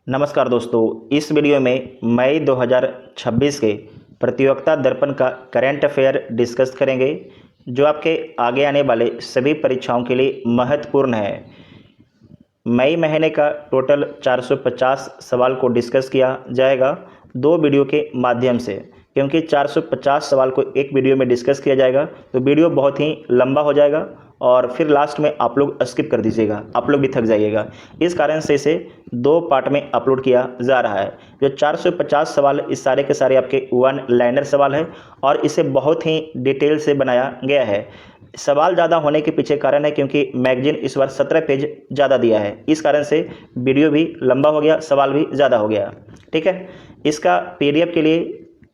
नमस्कार दोस्तों, इस वीडियो में मई 2026 के प्रतियोगिता दर्पण का करंट अफेयर डिस्कस करेंगे जो आपके आगे आने वाले सभी परीक्षाओं के लिए महत्वपूर्ण है। मई महीने का टोटल 450 सवाल को डिस्कस किया जाएगा दो वीडियो के माध्यम से, क्योंकि 450 सवाल को एक वीडियो में डिस्कस किया जाएगा तो वीडियो बहुत ही लंबा हो जाएगा और फिर लास्ट में आप लोग स्किप कर दीजिएगा, आप लोग भी थक जाइएगा। इस कारण से इसे दो पार्ट में अपलोड किया जा रहा है। जो 450 सवाल इस सारे के सारे आपके वन लाइनर सवाल है और इसे बहुत ही डिटेल से बनाया गया है। सवाल ज़्यादा होने के पीछे कारण है क्योंकि मैगजीन इस बार 17 पेज ज़्यादा दिया है, इस कारण से वीडियो भी लंबा हो गया, सवाल भी ज़्यादा हो गया। ठीक है, इसका पीडीएफ के लिए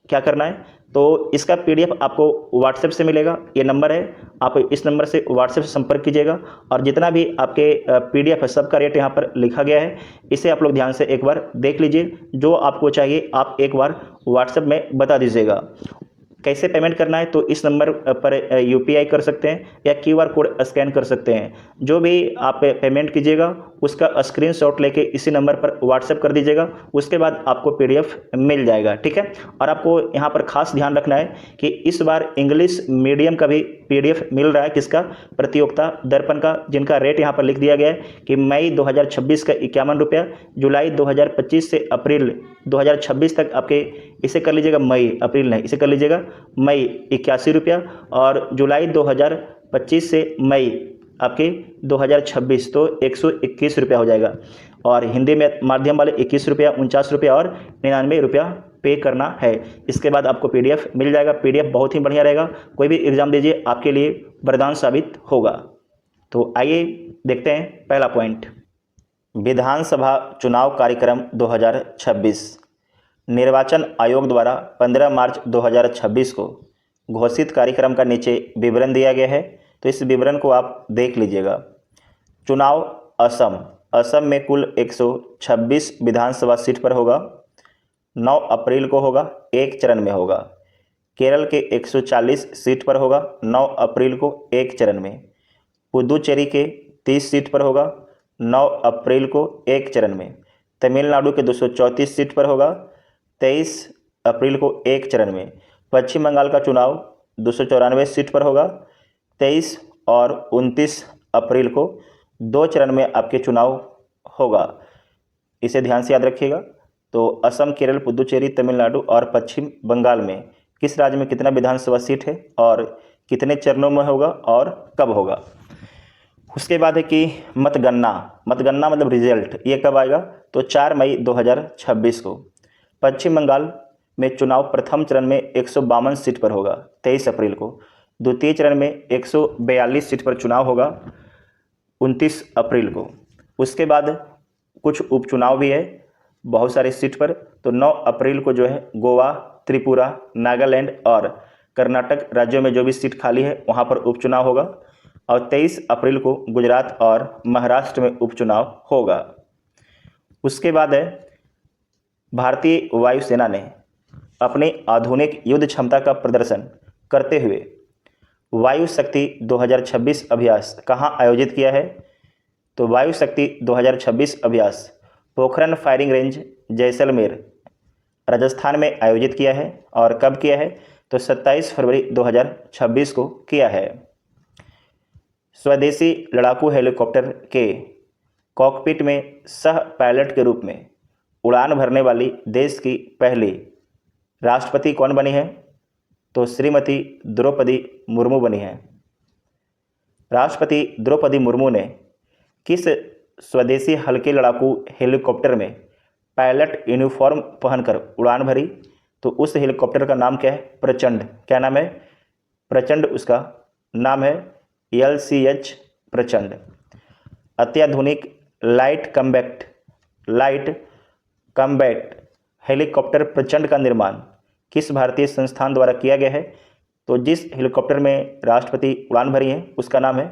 क्या करना है, तो इसका पीडीएफ आपको व्हाट्सएप से मिलेगा। ये नंबर है, आप इस नंबर से व्हाट्सएप से संपर्क कीजिएगा और जितना भी आपके पीडीएफ है सबका रेट यहाँ पर लिखा गया है, इसे आप लोग ध्यान से एक बार देख लीजिए। जो आपको चाहिए आप एक बार व्हाट्सएप में बता दीजिएगा। कैसे पेमेंट करना है, तो इस नंबर पर यूपीआई कर सकते हैं या क्यूआर कोड स्कैन कर सकते हैं। जो भी आप पेमेंट कीजिएगा उसका स्क्रीनशॉट लेके इसी नंबर पर व्हाट्सएप कर दीजिएगा, उसके बाद आपको पीडीएफ मिल जाएगा। ठीक है, और आपको यहाँ पर खास ध्यान रखना है कि इस बार इंग्लिश मीडियम का भी पीडीएफ मिल रहा है। किसका? प्रतियोगिता दर्पण का, जिनका रेट यहाँ पर लिख दिया गया है कि मई 2026 का 51 रुपया, जुलाई 2025 से अप्रैल 2026 तक आपके इसे कर लीजिएगा, मई अप्रैल नहीं, इसे कर लीजिएगा मई 81 रुपया, और जुलाई 2025 से मई आपके 2026 तो 121 रुपया हो जाएगा। और हिंदी में माध्यम वाले 21 रुपया, 49 रुपया और 99 रुपया पे करना है। इसके बाद आपको पीडीएफ मिल जाएगा। पीडीएफ बहुत ही बढ़िया रहेगा, कोई भी एग्जाम दीजिए आपके लिए वरदान साबित होगा। तो आइए देखते हैं पहला पॉइंट। विधानसभा चुनाव कार्यक्रम 2026 निर्वाचन आयोग द्वारा 15 मार्च 2026 को घोषित कार्यक्रम का नीचे विवरण दिया गया है, तो इस विवरण को आप देख लीजिएगा। चुनाव असम में कुल 126 विधानसभा सीट पर होगा। 9 अप्रैल को होगा, एक चरण में होगा। केरल के 140 सीट पर होगा, 9 अप्रैल को एक चरण में। पुदुचेरी के 30 सीट पर होगा, 9 अप्रैल को एक चरण में। तमिलनाडु के 234 सीट पर होगा, 23 अप्रैल को एक चरण में। पश्चिम बंगाल का चुनाव 294 सीट पर होगा, 23 और 29 अप्रैल को दो चरण में आपके चुनाव होगा। इसे ध्यान से याद रखिएगा। तो असम, केरल, पुदुचेरी, तमिलनाडु और पश्चिम बंगाल में किस राज्य में कितना विधानसभा सीट है और कितने चरणों में होगा और कब होगा। उसके बाद है कि मतगणना मतलब रिजल्ट, ये कब आएगा, तो 4 मई 2026 को। पश्चिम बंगाल में चुनाव प्रथम चरण में 152 सीट पर होगा, 23 अप्रैल को। द्वितीय चरण में 142 सीट पर चुनाव होगा, 29 अप्रैल को। उसके बाद कुछ उपचुनाव भी है बहुत सारी सीट पर, तो 9 अप्रैल को जो है गोवा, त्रिपुरा, नागालैंड और कर्नाटक राज्यों में जो भी सीट खाली है वहाँ पर उपचुनाव होगा। और 23 अप्रैल को गुजरात और महाराष्ट्र में उपचुनाव होगा। उसके बाद है भारतीय वायुसेना ने अपने आधुनिक युद्ध क्षमता का प्रदर्शन करते हुए वायु शक्ति 2026 अभ्यास कहाँ आयोजित किया है, तो वायु शक्ति 2026 अभ्यास पोखरण फायरिंग रेंज, जैसलमेर, राजस्थान में आयोजित किया है। और कब किया है, तो 27 फरवरी 2026 को किया है। स्वदेशी लड़ाकू हेलीकॉप्टर के कॉकपिट में सह पायलट के रूप में उड़ान भरने वाली देश की पहली राष्ट्रपति कौन बनी है, तो श्रीमती द्रौपदी मुर्मू बनी है। राष्ट्रपति द्रौपदी मुर्मू ने किस स्वदेशी हल्के लड़ाकू हेलीकॉप्टर में पायलट यूनिफॉर्म पहनकर उड़ान भरी, तो उस हेलीकॉप्टर का नाम क्या है, प्रचंड। क्या नाम है, प्रचंड उसका नाम है, LCH प्रचंड। अत्याधुनिक लाइट कम्बैट हेलीकॉप्टर प्रचंड का निर्माण किस भारतीय संस्थान द्वारा किया गया है, तो जिस हेलीकॉप्टर में राष्ट्रपति उड़ान भरी है उसका नाम है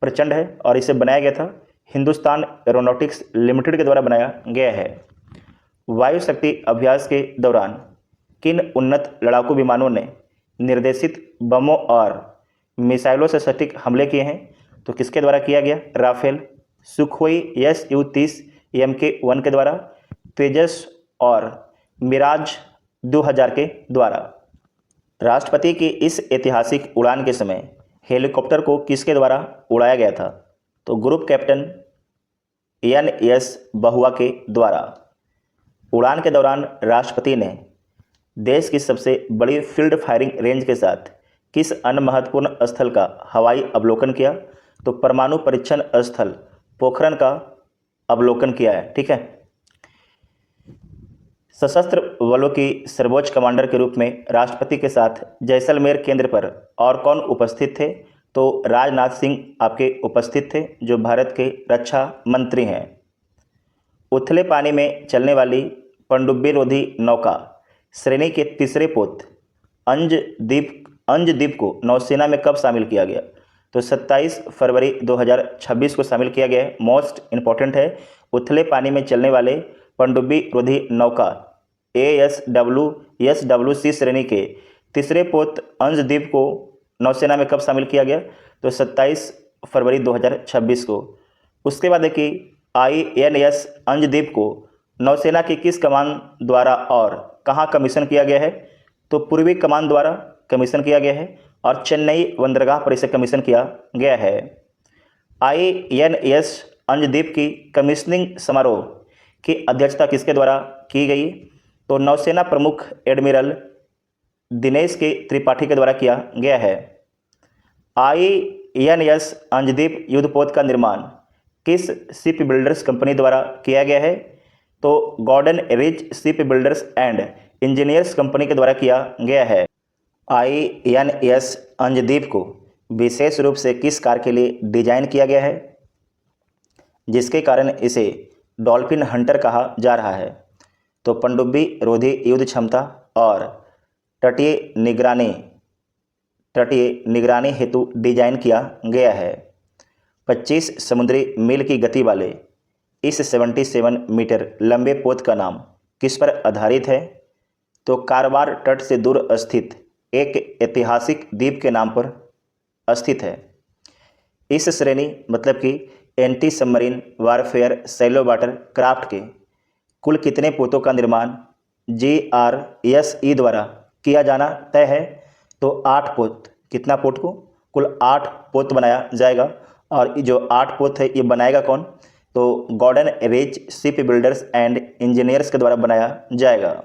प्रचंड है और इसे बनाया गया था हिंदुस्तान एरोनॉटिक्स लिमिटेड के द्वारा बनाया गया है। वायु शक्ति अभ्यास के दौरान किन उन्नत लड़ाकू विमानों ने निर्देशित बमों और मिसाइलों से सटीक हमले किए हैं, तो किसके द्वारा किया गया, राफेल, सुखोई Su-30 Mk-1 के द्वारा, तेजस और मिराज 2000 के द्वारा। राष्ट्रपति की इस ऐतिहासिक उड़ान के समय हेलीकॉप्टर को किसके द्वारा उड़ाया गया था? तो ग्रुप कैप्टन NS बहुआ के द्वारा। उड़ान के दौरान राष्ट्रपति ने देश की सबसे बड़ी फील्ड फायरिंग रेंज के साथ किस अन्य महत्वपूर्ण स्थल का हवाई अवलोकन किया? तो परमाणु परीक्षण स्थल पोखरण का अवलोकन किया है। ठीक है। सशस्त्र बलों की सर्वोच्च कमांडर के रूप में राष्ट्रपति के साथ जैसलमेर केंद्र पर और कौन उपस्थित थे? तो राजनाथ सिंह आपके उपस्थित थे, जो भारत के रक्षा मंत्री हैं। उथले पानी में चलने वाली पनडुब्बी रोधी नौका श्रेणी के तीसरे पोत अंजदीप को नौसेना में कब शामिल किया गया? तो 27 फरवरी 2026 को शामिल किया गया है। मोस्ट इंपॉर्टेंट है, उथले पानी में चलने वाले पनडुब्बी रोधी नौका ASWC श्रेणी के तीसरे पोत अंजदीप को नौसेना में कब शामिल किया गया? तो 27 फरवरी 2026 को। उसके बाद देखिए, INS अंजदीप को नौसेना की किस कमान द्वारा और कहाँ कमीशन किया गया है? तो पूर्वी कमान द्वारा कमीशन किया गया है और चेन्नई बंदरगाह पर इसे कमीशन किया गया है। INS अंजदीप की कमीशनिंग समारोह की अध्यक्षता किसके द्वारा की गई? तो नौसेना प्रमुख एडमिरल दिनेश के त्रिपाठी के द्वारा किया गया है। INS अंजदीप युद्धपोत का निर्माण किस शिप बिल्डर्स कंपनी द्वारा किया गया है? तो Garden Reach ship builders and engineers company के द्वारा किया गया है। INS अंजदीप को विशेष रूप से किस कार्य के लिए डिजाइन किया गया है, जिसके कारण इसे डॉल्फिन हंटर कहा जा रहा है? तो पनडुब्बी रोधी युद्ध क्षमता और तटीय निगरानी हेतु डिजाइन किया गया है। 25 समुद्री मील की गति वाले इस 77 मीटर लंबे पोत का नाम किस पर आधारित है? तो कारवार तट से दूर स्थित एक ऐतिहासिक द्वीप के नाम पर स्थित है। इस श्रेणी मतलब कि anti submarine warfare shallow water craft के कुल कितने पोतों का निर्माण GRSE द्वारा किया जाना तय है? तो 8 पोत। कितना पोत को? कुल 8 पोत बनाया जाएगा। और ये जो 8 पोत है ये बनाएगा कौन? तो Garden Reach ship builders and engineers के द्वारा बनाया जाएगा।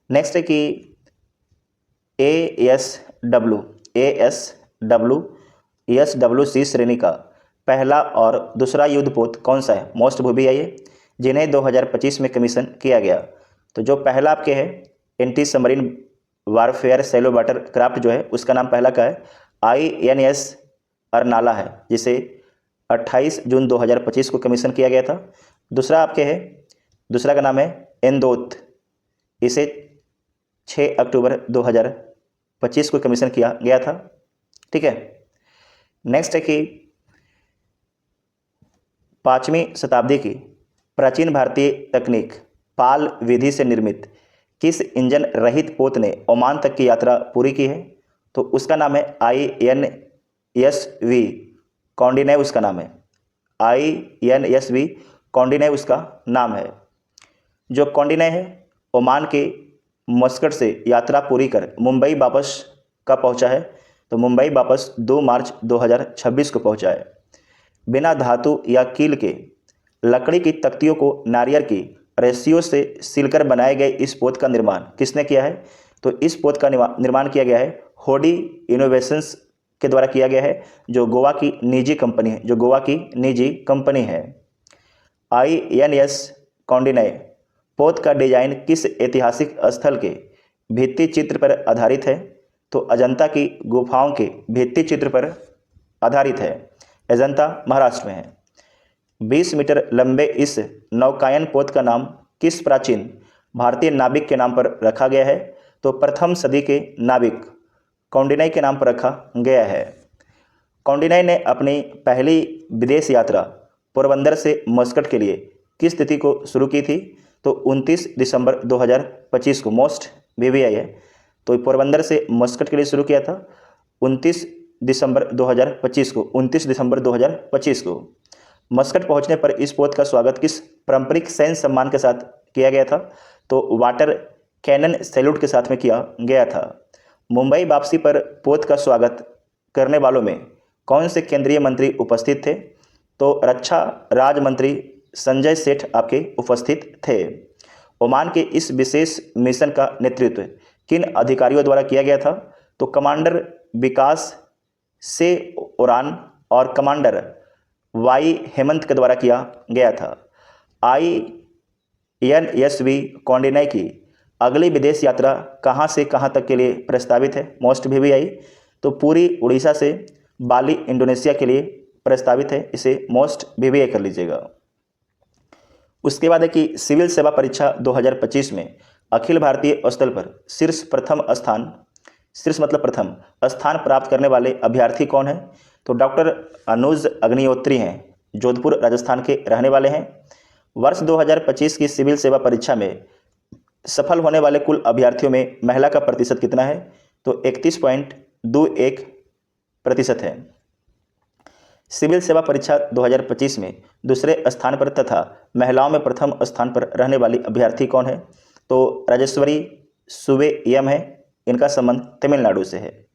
नेक्स्ट है कि ASWC श्रेणी का पहला और दूसरा युद्धपोत कौन सा है? मोस्ट वो भी है ये, जिन्हें 2025 में कमीशन किया गया। तो जो पहला आपके है anti submarine warfare shallow water craft जो है, उसका नाम पहला का है INS अरनाला है, जिसे 28 जून 2025 को कमीशन किया गया था। दूसरा आपके है, दूसरा का नाम है इंदौत, इसे 6 अक्टूबर 2025 को कमीशन किया गया था। ठीक है। नेक्स्ट है कि 5वीं शताब्दी की प्राचीन भारतीय तकनीक पाल विधि से निर्मित किस इंजन रहित पोत ने ओमान तक की यात्रा पूरी की है? तो उसका नाम है INSV कौंडिन्य, उसका नाम है INSV कौंडिन्य, उसका नाम है। जो कौंडिन्य है ओमान के मस्कट से यात्रा पूरी कर मुंबई वापस कब पहुंचा है? तो मुंबई वापस 2 मार्च 2026 को पहुंचा है। बिना धातु या कील के लकड़ी की तख्तियों को नारियल की रस्सियों से सिलकर बनाए गए इस पोत का निर्माण किसने किया है? तो इस पोत का निर्माण किया गया है होडी इनोवेशंस के द्वारा किया गया है, जो गोवा की निजी कंपनी है। INS कौंडिन्य पोत का डिजाइन किस ऐतिहासिक स्थल के भित्ति चित्र पर आधारित है? तो अजंता की गुफाओं के भित्ति चित्र पर आधारित है। अजंता महाराष्ट्र में है। 20 मीटर लंबे इस नौकायन पोत का नाम किस प्राचीन भारतीय नाविक के नाम पर रखा गया है? तो प्रथम सदी के नाविक कौंडिन्य के नाम पर रखा गया है। कौंडिन्य ने अपनी पहली विदेश यात्रा पोरबंदर से मस्कट के लिए किस तिथि को शुरू की थी? तो 29 दिसंबर 2025 को। मोस्ट VVI है, तो पोरबंदर से मस्कट के लिए शुरू किया था 29 दिसंबर 2025 को। 29 दिसंबर 2025 को मस्कट पहुंचने पर इस पोत का स्वागत किस पारंपरिक सैन्य सम्मान के साथ किया गया था, तो वाटर कैनन सैल्यूट के साथ में किया गया था। मुंबई वापसी पर पोत का स्वागत करने वालों में कौन से केंद्रीय मंत्री उपस्थित थे? तो रक्षा राज्य मंत्री संजय सेठ आपके उपस्थित थे। ओमान के इस विशेष मिशन का नेतृत्व किन अधिकारियों द्वारा किया गया था? तो कमांडर विकास से उड़ान और कमांडर वाई हेमंत के द्वारा किया गया था। INSV कौंडिन्य की अगली विदेश यात्रा कहां से कहां तक के लिए प्रस्तावित है? मोस्ट VVI तो पूरी उड़ीसा से बाली इंडोनेशिया के लिए प्रस्तावित है, इसे मोस्ट VVI कर लीजिएगा। उसके बाद है कि सिविल सेवा परीक्षा 2025 में अखिल भारतीय स्तर पर शीर्ष मतलब प्रथम स्थान प्राप्त करने वाले अभ्यर्थी कौन है? तो डॉक्टर अनुज अग्निहोत्री हैं, जोधपुर राजस्थान के रहने वाले हैं। वर्ष 2025 की सिविल सेवा परीक्षा में सफल होने वाले कुल अभ्यर्थियों में महिला का प्रतिशत कितना है? तो 31.21% है। सिविल सेवा परीक्षा 2025 में दूसरे स्थान पर तथा महिलाओं में प्रथम स्थान पर रहने वाली अभ्यर्थी कौन है? तो राजेश्वरी सुबे एम है, इनका संबंध तमिलनाडु से है।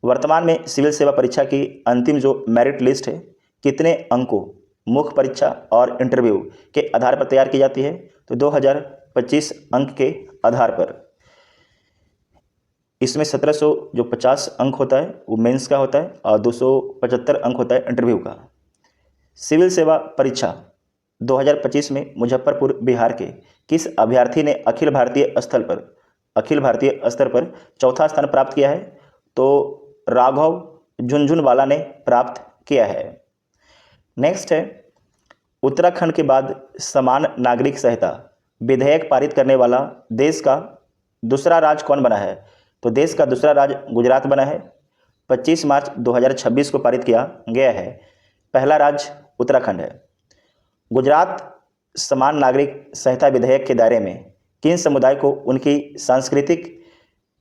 वर्तमान में सिविल सेवा परीक्षा की अंतिम जो मेरिट लिस्ट है कितने अंकों मुख्य परीक्षा और इंटरव्यू के आधार पर तैयार की जाती है? तो 2025 अंक के आधार पर। इसमें 1750 अंक होता है वो मेंस का होता है और 275 अंक होता है इंटरव्यू का। सिविल सेवा परीक्षा 2025 में मुजफ्फरपुर बिहार के किस अभ्यर्थी ने अखिल भारतीय स्तर पर चौथा स्थान प्राप्त किया है? तो राघव झुनझुनवाला ने प्राप्त किया है। नेक्स्ट है, उत्तराखंड के बाद समान नागरिक संहिता विधेयक पारित करने वाला देश का दूसरा राज्य कौन बना है? तो देश का दूसरा राज्य गुजरात बना है। 25 मार्च 2026 को पारित किया गया है। पहला राज्य उत्तराखंड है। गुजरात समान नागरिक संहिता विधेयक के दायरे में किन समुदाय को उनकी सांस्कृतिक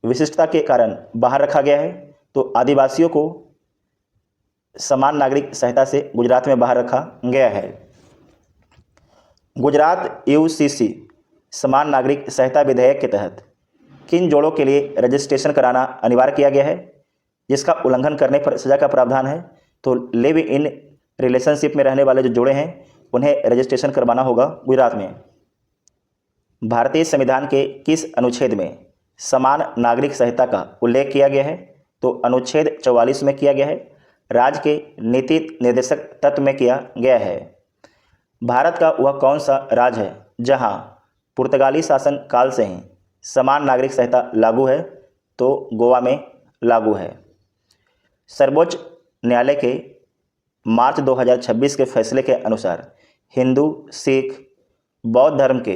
विशिष्टता के कारण बाहर रखा गया है? तो आदिवासियों को समान नागरिक संहिता से गुजरात में बाहर रखा गया है। गुजरात UCC समान नागरिक संहिता विधेयक के तहत किन जोड़ों के लिए रजिस्ट्रेशन कराना अनिवार्य किया गया है जिसका उल्लंघन करने पर सजा का प्रावधान है? तो लिव इन रिलेशनशिप में रहने वाले जो जोड़े हैं उन्हें रजिस्ट्रेशन करवाना होगा गुजरात में। भारतीय संविधान के किस अनुच्छेद में समान नागरिक संहिता का उल्लेख किया गया है? तो अनुच्छेद 44 में किया गया है। राज्य के नीति निर्देशक तत्व में किया गया है। भारत का वह कौन सा राज्य है जहां पुर्तगाली शासन काल से ही समान नागरिक संहिता लागू है? तो गोवा में लागू है। सर्वोच्च न्यायालय के मार्च 2026 के फैसले के अनुसार हिंदू, सिख, बौद्ध धर्म के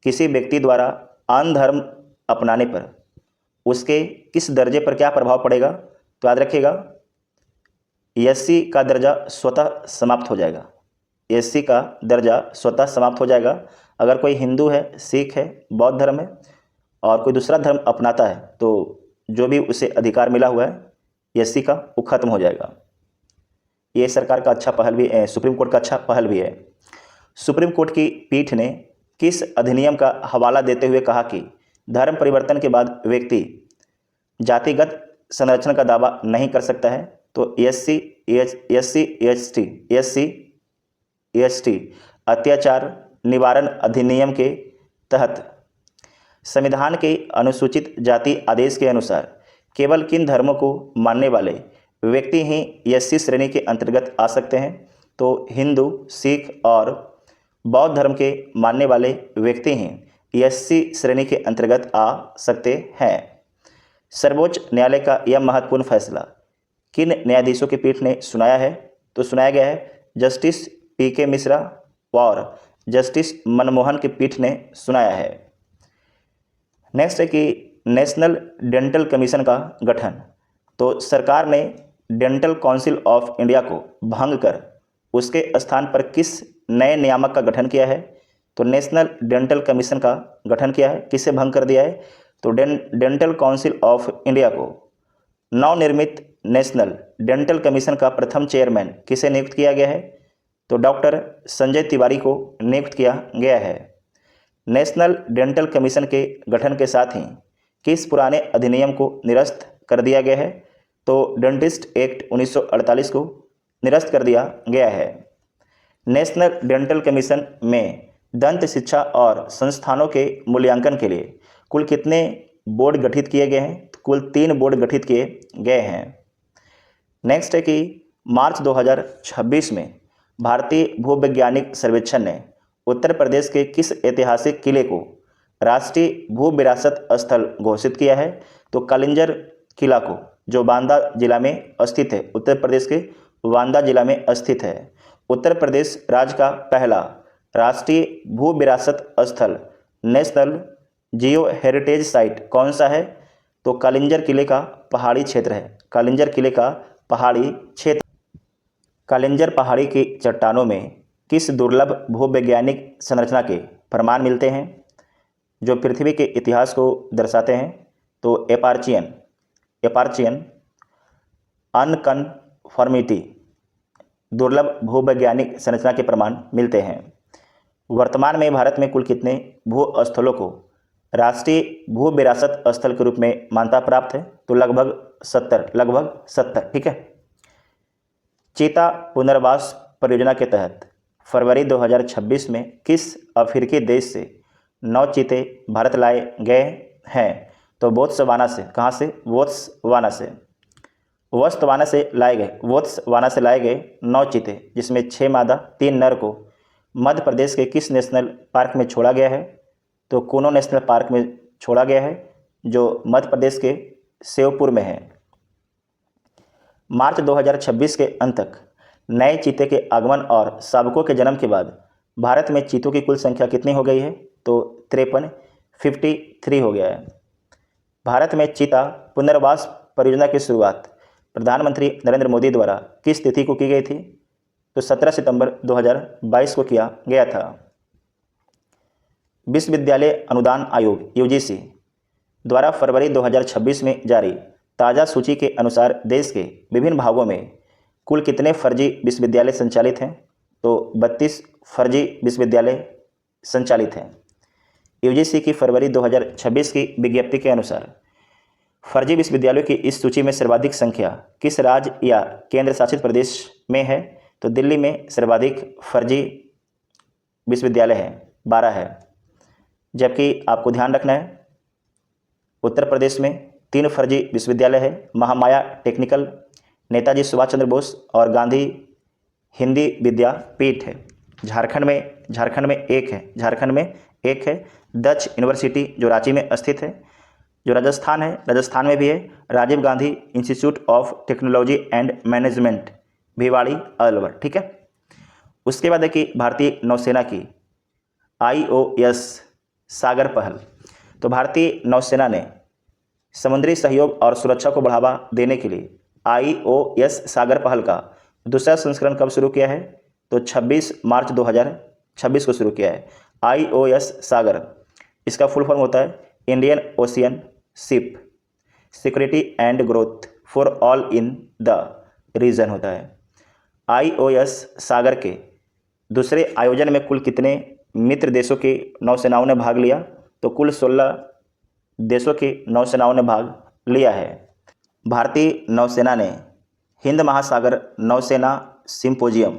किसी व्यक्ति द्वारा अन्य धर्म अपनाने पर उसके किस दर्जे पर क्या प्रभाव पड़ेगा? तो याद रखिएगा, SC का दर्जा स्वतः समाप्त हो जाएगा। SC का दर्जा स्वतः समाप्त हो जाएगा। अगर कोई हिंदू है, सिख है, बौद्ध धर्म है और कोई दूसरा धर्म अपनाता है तो जो भी उसे अधिकार मिला हुआ है SC का वो खत्म हो जाएगा। ये सरकार का अच्छा पहल भी है, सुप्रीम कोर्ट का अच्छा पहल भी है। सुप्रीम कोर्ट की पीठ ने किस अधिनियम का हवाला देते हुए कहा कि धर्म परिवर्तन के बाद व्यक्ति जातिगत संरक्षण का दावा नहीं कर सकता है? तो SC ST अत्याचार निवारण अधिनियम के तहत संविधान के अनुसूचित जाति आदेश के अनुसार केवल किन धर्मों को मानने वाले व्यक्ति ही SC श्रेणी के अंतर्गत आ सकते हैं? तो हिंदू, सिख और बौद्ध धर्म के मानने वाले व्यक्ति ही SC श्रेणी के अंतर्गत आ सकते हैं। सर्वोच्च न्यायालय का यह महत्वपूर्ण फैसला किन न्यायाधीशों की पीठ ने सुनाया है? तो सुनाया गया है जस्टिस PK मिश्रा और जस्टिस मनमोहन की पीठ ने सुनाया है। नेक्स्ट है कि नेशनल डेंटल कमीशन का गठन। तो सरकार ने डेंटल काउंसिल ऑफ इंडिया को भंग कर उसके स्थान पर किस नए नियामक का गठन किया है? तो नेशनल डेंटल कमीशन का गठन किया है। किसे भंग कर दिया है? तो डेंटल काउंसिल ऑफ इंडिया को नवनिर्मित नेशनल डेंटल कमीशन का प्रथम चेयरमैन किसे नियुक्त किया गया है? तो डॉक्टर संजय तिवारी को नियुक्त किया गया है। नेशनल डेंटल कमीशन के गठन के साथ ही किस पुराने अधिनियम को निरस्त कर दिया गया है? तो डेंटिस्ट एक्ट 1948 को निरस्त कर दिया गया है। नेशनल डेंटल कमीशन में दंत शिक्षा और संस्थानों के मूल्यांकन के लिए कुल कितने बोर्ड गठित किए गए हैं? तो कुल 3 बोर्ड गठित किए गए हैं। नेक्स्ट है कि मार्च 2026 में भारतीय भूवैज्ञानिक सर्वेक्षण ने उत्तर प्रदेश के किस ऐतिहासिक किले को राष्ट्रीय भू विरासत स्थल घोषित किया है? तो कालिंजर किला को, जो बांदा जिला में स्थित है, उत्तर प्रदेश के बांदा जिला में स्थित है। उत्तर प्रदेश राज्य का पहला राष्ट्रीय भू विरासत स्थल नेशनल जियो हेरिटेज साइट कौन सा है? तो कालिंजर किले का पहाड़ी क्षेत्र है। कालिंजर किले का पहाड़ी क्षेत्र। कालिंजर पहाड़ी की चट्टानों में किस दुर्लभ भूवैज्ञानिक संरचना के प्रमाण मिलते हैं जो पृथ्वी के इतिहास को दर्शाते हैं? तो एपार्चियन अनकन्फर्मिटी दुर्लभ भूवैज्ञानिक संरचना के प्रमाण मिलते हैं। वर्तमान में भारत में कुल कितने भू स्थलों को राष्ट्रीय भू विरासत स्थल के रूप में मान्यता प्राप्त है? तो लगभग 70। ठीक है। चीता पुनर्वास परियोजना के तहत फरवरी 2026 में किस अफ्रीकी देश से 9 चीते भारत लाए गए हैं? तो बोत्सवाना से। कहाँ से? बोत्सवाना से लाए गए 9 चीते, जिसमें 6 मादा 3 नर को मध्य प्रदेश के किस नेशनल पार्क में छोड़ा गया है? तो कूनो नेशनल पार्क में छोड़ा गया है, जो मध्य प्रदेश के श्योपुर में है। मार्च 2026 के अंत तक नए चीते के आगमन और शावकों के जन्म के बाद भारत में चीतों की कुल संख्या कितनी हो गई है? तो 53 हो गया है। भारत में चीता पुनर्वास परियोजना की शुरुआत प्रधानमंत्री नरेंद्र मोदी द्वारा किस तिथि को की गई थी? तो 17 सितंबर 2022 को किया गया था। विश्वविद्यालय अनुदान आयोग यूजीसी द्वारा फरवरी 2026 में जारी ताज़ा सूची के अनुसार देश के विभिन्न भागों में कुल कितने फर्जी विश्वविद्यालय संचालित हैं? तो 32 फर्जी विश्वविद्यालय संचालित हैं। यूजीसी की फरवरी 2026 की विज्ञप्ति के अनुसार फर्जी विश्वविद्यालयों की इस सूची में सर्वाधिक संख्या किस राज्य या केंद्र शासित प्रदेश में है? तो दिल्ली में सर्वाधिक फर्जी विश्वविद्यालय है, 12 है। जबकि आपको ध्यान रखना है उत्तर प्रदेश में 3 फर्जी विश्वविद्यालय है, महामाया टेक्निकल, नेताजी सुभाष चंद्र बोस और गांधी हिंदी विद्यापीठ है। झारखंड में एक है दक्ष यूनिवर्सिटी जो रांची में स्थित है। जो राजस्थान में भी है Rajiv Gandhi institute of technology and management, Bhiwadi, Alwar. ठीक है। उसके बाद है कि भारतीय नौसेना की IOS सागर पहल। तो भारतीय नौसेना ने समुद्री सहयोग और सुरक्षा को बढ़ावा देने के लिए IOS सागर पहल का दूसरा संस्करण कब शुरू किया है? तो 26 मार्च 2026 को शुरू किया है। IOS सागर, इसका फुल फॉर्म होता है Indian Ocean ship security and growth for all in the region होता है। IOS सागर के दूसरे आयोजन में कुल कितने मित्र देशों की नौसेनाओं ने भाग लिया? तो कुल 16 देशों की नौसेनाओं ने भाग लिया है। भारतीय नौसेना ने हिंद महासागर नौसेना सिंपोजियम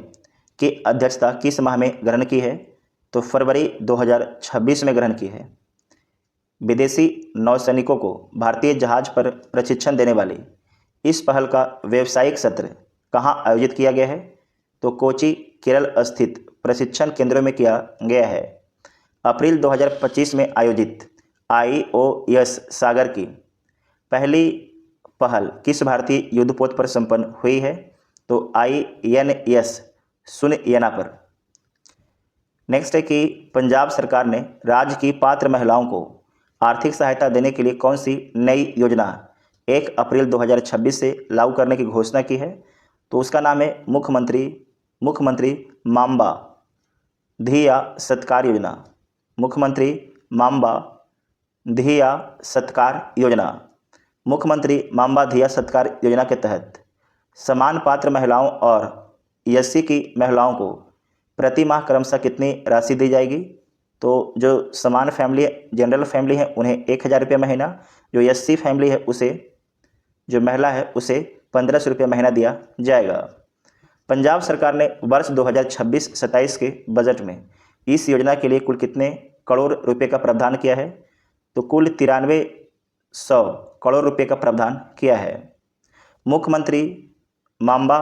की अध्यक्षता किस माह में ग्रहण की है? तो फरवरी 2026 में ग्रहण की है। विदेशी नौसैनिकों को भारतीय जहाज पर प्रशिक्षण देने वाली इस पहल का व्यावसायिक सत्र कहाँ आयोजित किया गया है? तो कोची, केरल स्थित प्रशिक्षण केंद्रों में किया गया है। अप्रैल 2025 में आयोजित IOS सागर की पहली पहल किस भारतीय युद्धपोत पर संपन्न हुई है? तो INS सुनयना पर। नेक्स्ट है कि पंजाब सरकार ने राज्य की पात्र महिलाओं को आर्थिक सहायता देने के लिए कौन सी नई योजना 1 अप्रैल 2026 से लागू करने की घोषणा की है? तो उसका नाम है मुख्यमंत्री मामबा धिया सत्कार योजना। मुख्यमंत्री मामबा धिया सत्कार योजना। मुख्यमंत्री मामबा धिया सत्कार योजना के तहत समान पात्र महिलाओं और SC की महिलाओं को प्रति माह क्रमशः कितनी राशि दी जाएगी? तो जो समान फैमिली जनरल फैमिली है उन्हें 1,000 रुपये महीना, जो SC फैमिली है उसे, जो महिला है उसे 1,500 रुपये महीना दिया जाएगा। पंजाब सरकार ने वर्ष 2026-27 के बजट में इस योजना के लिए कुल कितने करोड़ रुपए का प्रावधान किया है? तो कुल 9300 करोड़ रुपए का प्रावधान किया है। मुख्यमंत्री मांबा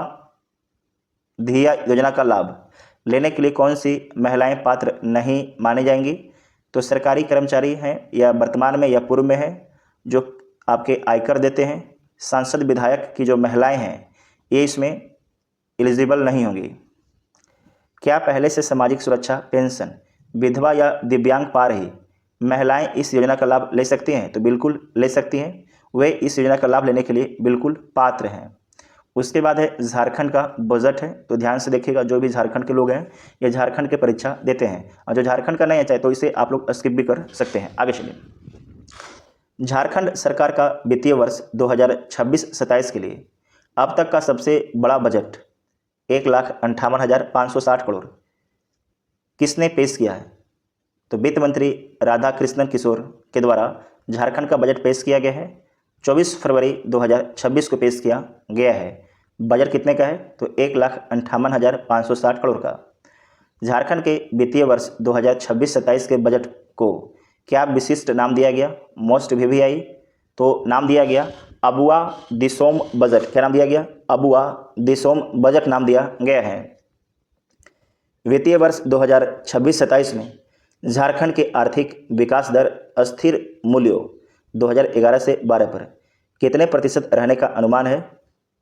धिया योजना का लाभ लेने के लिए कौन सी महिलाएं पात्र नहीं मानी जाएंगी? तो सरकारी कर्मचारी हैं या वर्तमान में या पूर्व में है, जो आपके आयकर देते हैं, सांसद विधायक की जो महिलाएं हैं ये इसमें एलिजिबल नहीं होंगी। क्या पहले से सामाजिक सुरक्षा पेंशन विधवा या दिव्यांग पा रही महिलाएं इस योजना का लाभ ले सकती हैं? तो बिल्कुल ले सकती हैं, वे इस योजना का लाभ लेने के लिए बिल्कुल पात्र हैं। उसके बाद है झारखंड का बजट है, तो ध्यान से देखिएगा, जो भी झारखंड के लोग हैं ये झारखंड की परीक्षा देते हैं, और जो झारखंड का नहीं है चाहे तो इसे आप लोग स्किप भी कर सकते हैं। आगे चलिए, झारखंड सरकार का वित्तीय वर्ष 2026-27 के लिए अब तक का सबसे बड़ा बजट 1,58,560 करोड़ किसने पेश किया है? तो वित्त मंत्री राधा कृष्णन किशोर के द्वारा झारखंड का बजट पेश किया गया है। 24 फरवरी 2026 को पेश किया गया है। बजट कितने का है? तो 1,58,560 करोड़ का। झारखंड के वित्तीय वर्ष 2026-27 के बजट को क्या विशिष्ट नाम दिया गया? मोस्ट VVI, तो नाम दिया गया अबुआ दिसोम बजट। क्या नाम दिया गया? अबुआ दिसोम बजट नाम दिया गया है। वित्तीय वर्ष 2026-27 में झारखंड के आर्थिक विकास दर अस्थिर मूल्यों 2011 से 12 पर कितने प्रतिशत रहने का अनुमान है?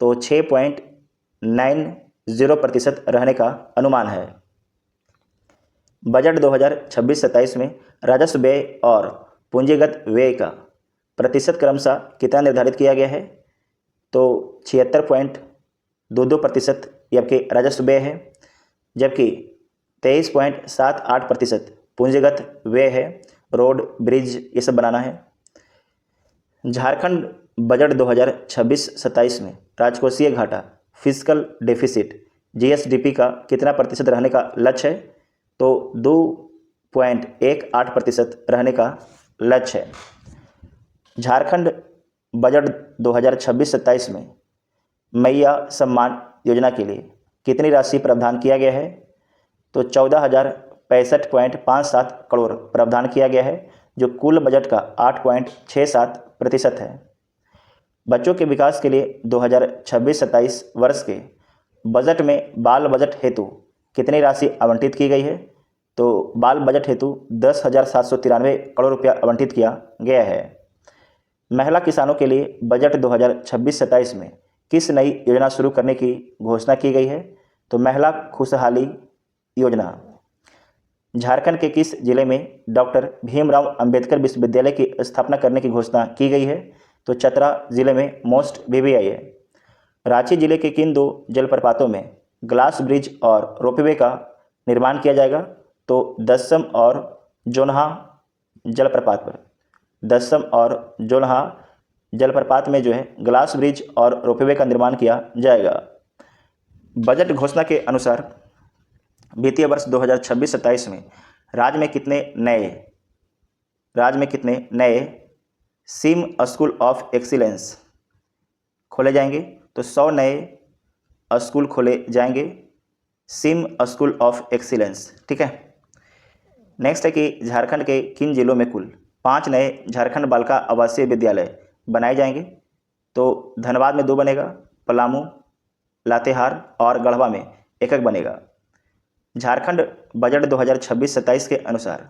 तो 6.90% रहने का अनुमान है। बजट 2026-27 में राजस्व व्यय और पूंजीगत व्यय का प्रतिशत क्रमशः कितना निर्धारित किया गया है? तो 76.22% ये आपके राजस्व व्यय है, जबकि 23.78% पूंजीगत व्यय है। रोड ब्रिज ये सब बनाना है। झारखंड बजट 2026-27 में राजकोषीय घाटा फिस्कल डेफिसिट GSDP का कितना प्रतिशत रहने का लक्ष्य है? तो 2.18% रहने का लक्ष्य है। झारखंड बजट 2026-27 में मैया सम्मान योजना के लिए कितनी राशि प्रावधान किया गया है? तो 14,065.57 करोड़ प्रावधान किया गया है, जो कुल बजट का 8.67% है। बच्चों के विकास के लिए 2026-27 वर्ष के बजट में बाल बजट हेतु कितनी राशि आवंटित की गई है? तो बाल बजट हेतु 10,793 करोड़ रुपया आवंटित किया गया है। महिला किसानों के लिए बजट 2026-27 में किस नई योजना शुरू करने की घोषणा की गई है? तो महिला खुशहाली योजना। झारखंड के किस जिले में डॉक्टर भीमराव अंबेडकर विश्वविद्यालय की स्थापना करने की घोषणा की गई है? तो चतरा जिले में मोस्ट VVI है। रांची जिले के किन 2 जलप्रपातों में ग्लास ब्रिज और रोपवे का निर्माण किया जाएगा? तो दसम और जोन्हा जलप्रपात पर। दसम और जोन्हा जलप्रपात में जो है ग्लास ब्रिज और रोपवे का निर्माण किया जाएगा। बजट घोषणा के अनुसार वित्तीय वर्ष 2026-27 में राज्य में कितने नए सिम स्कूल ऑफ एक्सीलेंस खोले जाएंगे? तो 100 नए स्कूल खोले जाएंगे, सिम स्कूल ऑफ एक्सीलेंस। ठीक है। नेक्स्ट है कि झारखंड के किन जिलों में कुल 5 नए झारखंड बालिका आवासीय विद्यालय बनाए जाएंगे? तो धनबाद में 2 बनेगा, पलामू, लातेहार और गढ़वा में 1 बनेगा। झारखंड बजट 2026-27 के अनुसार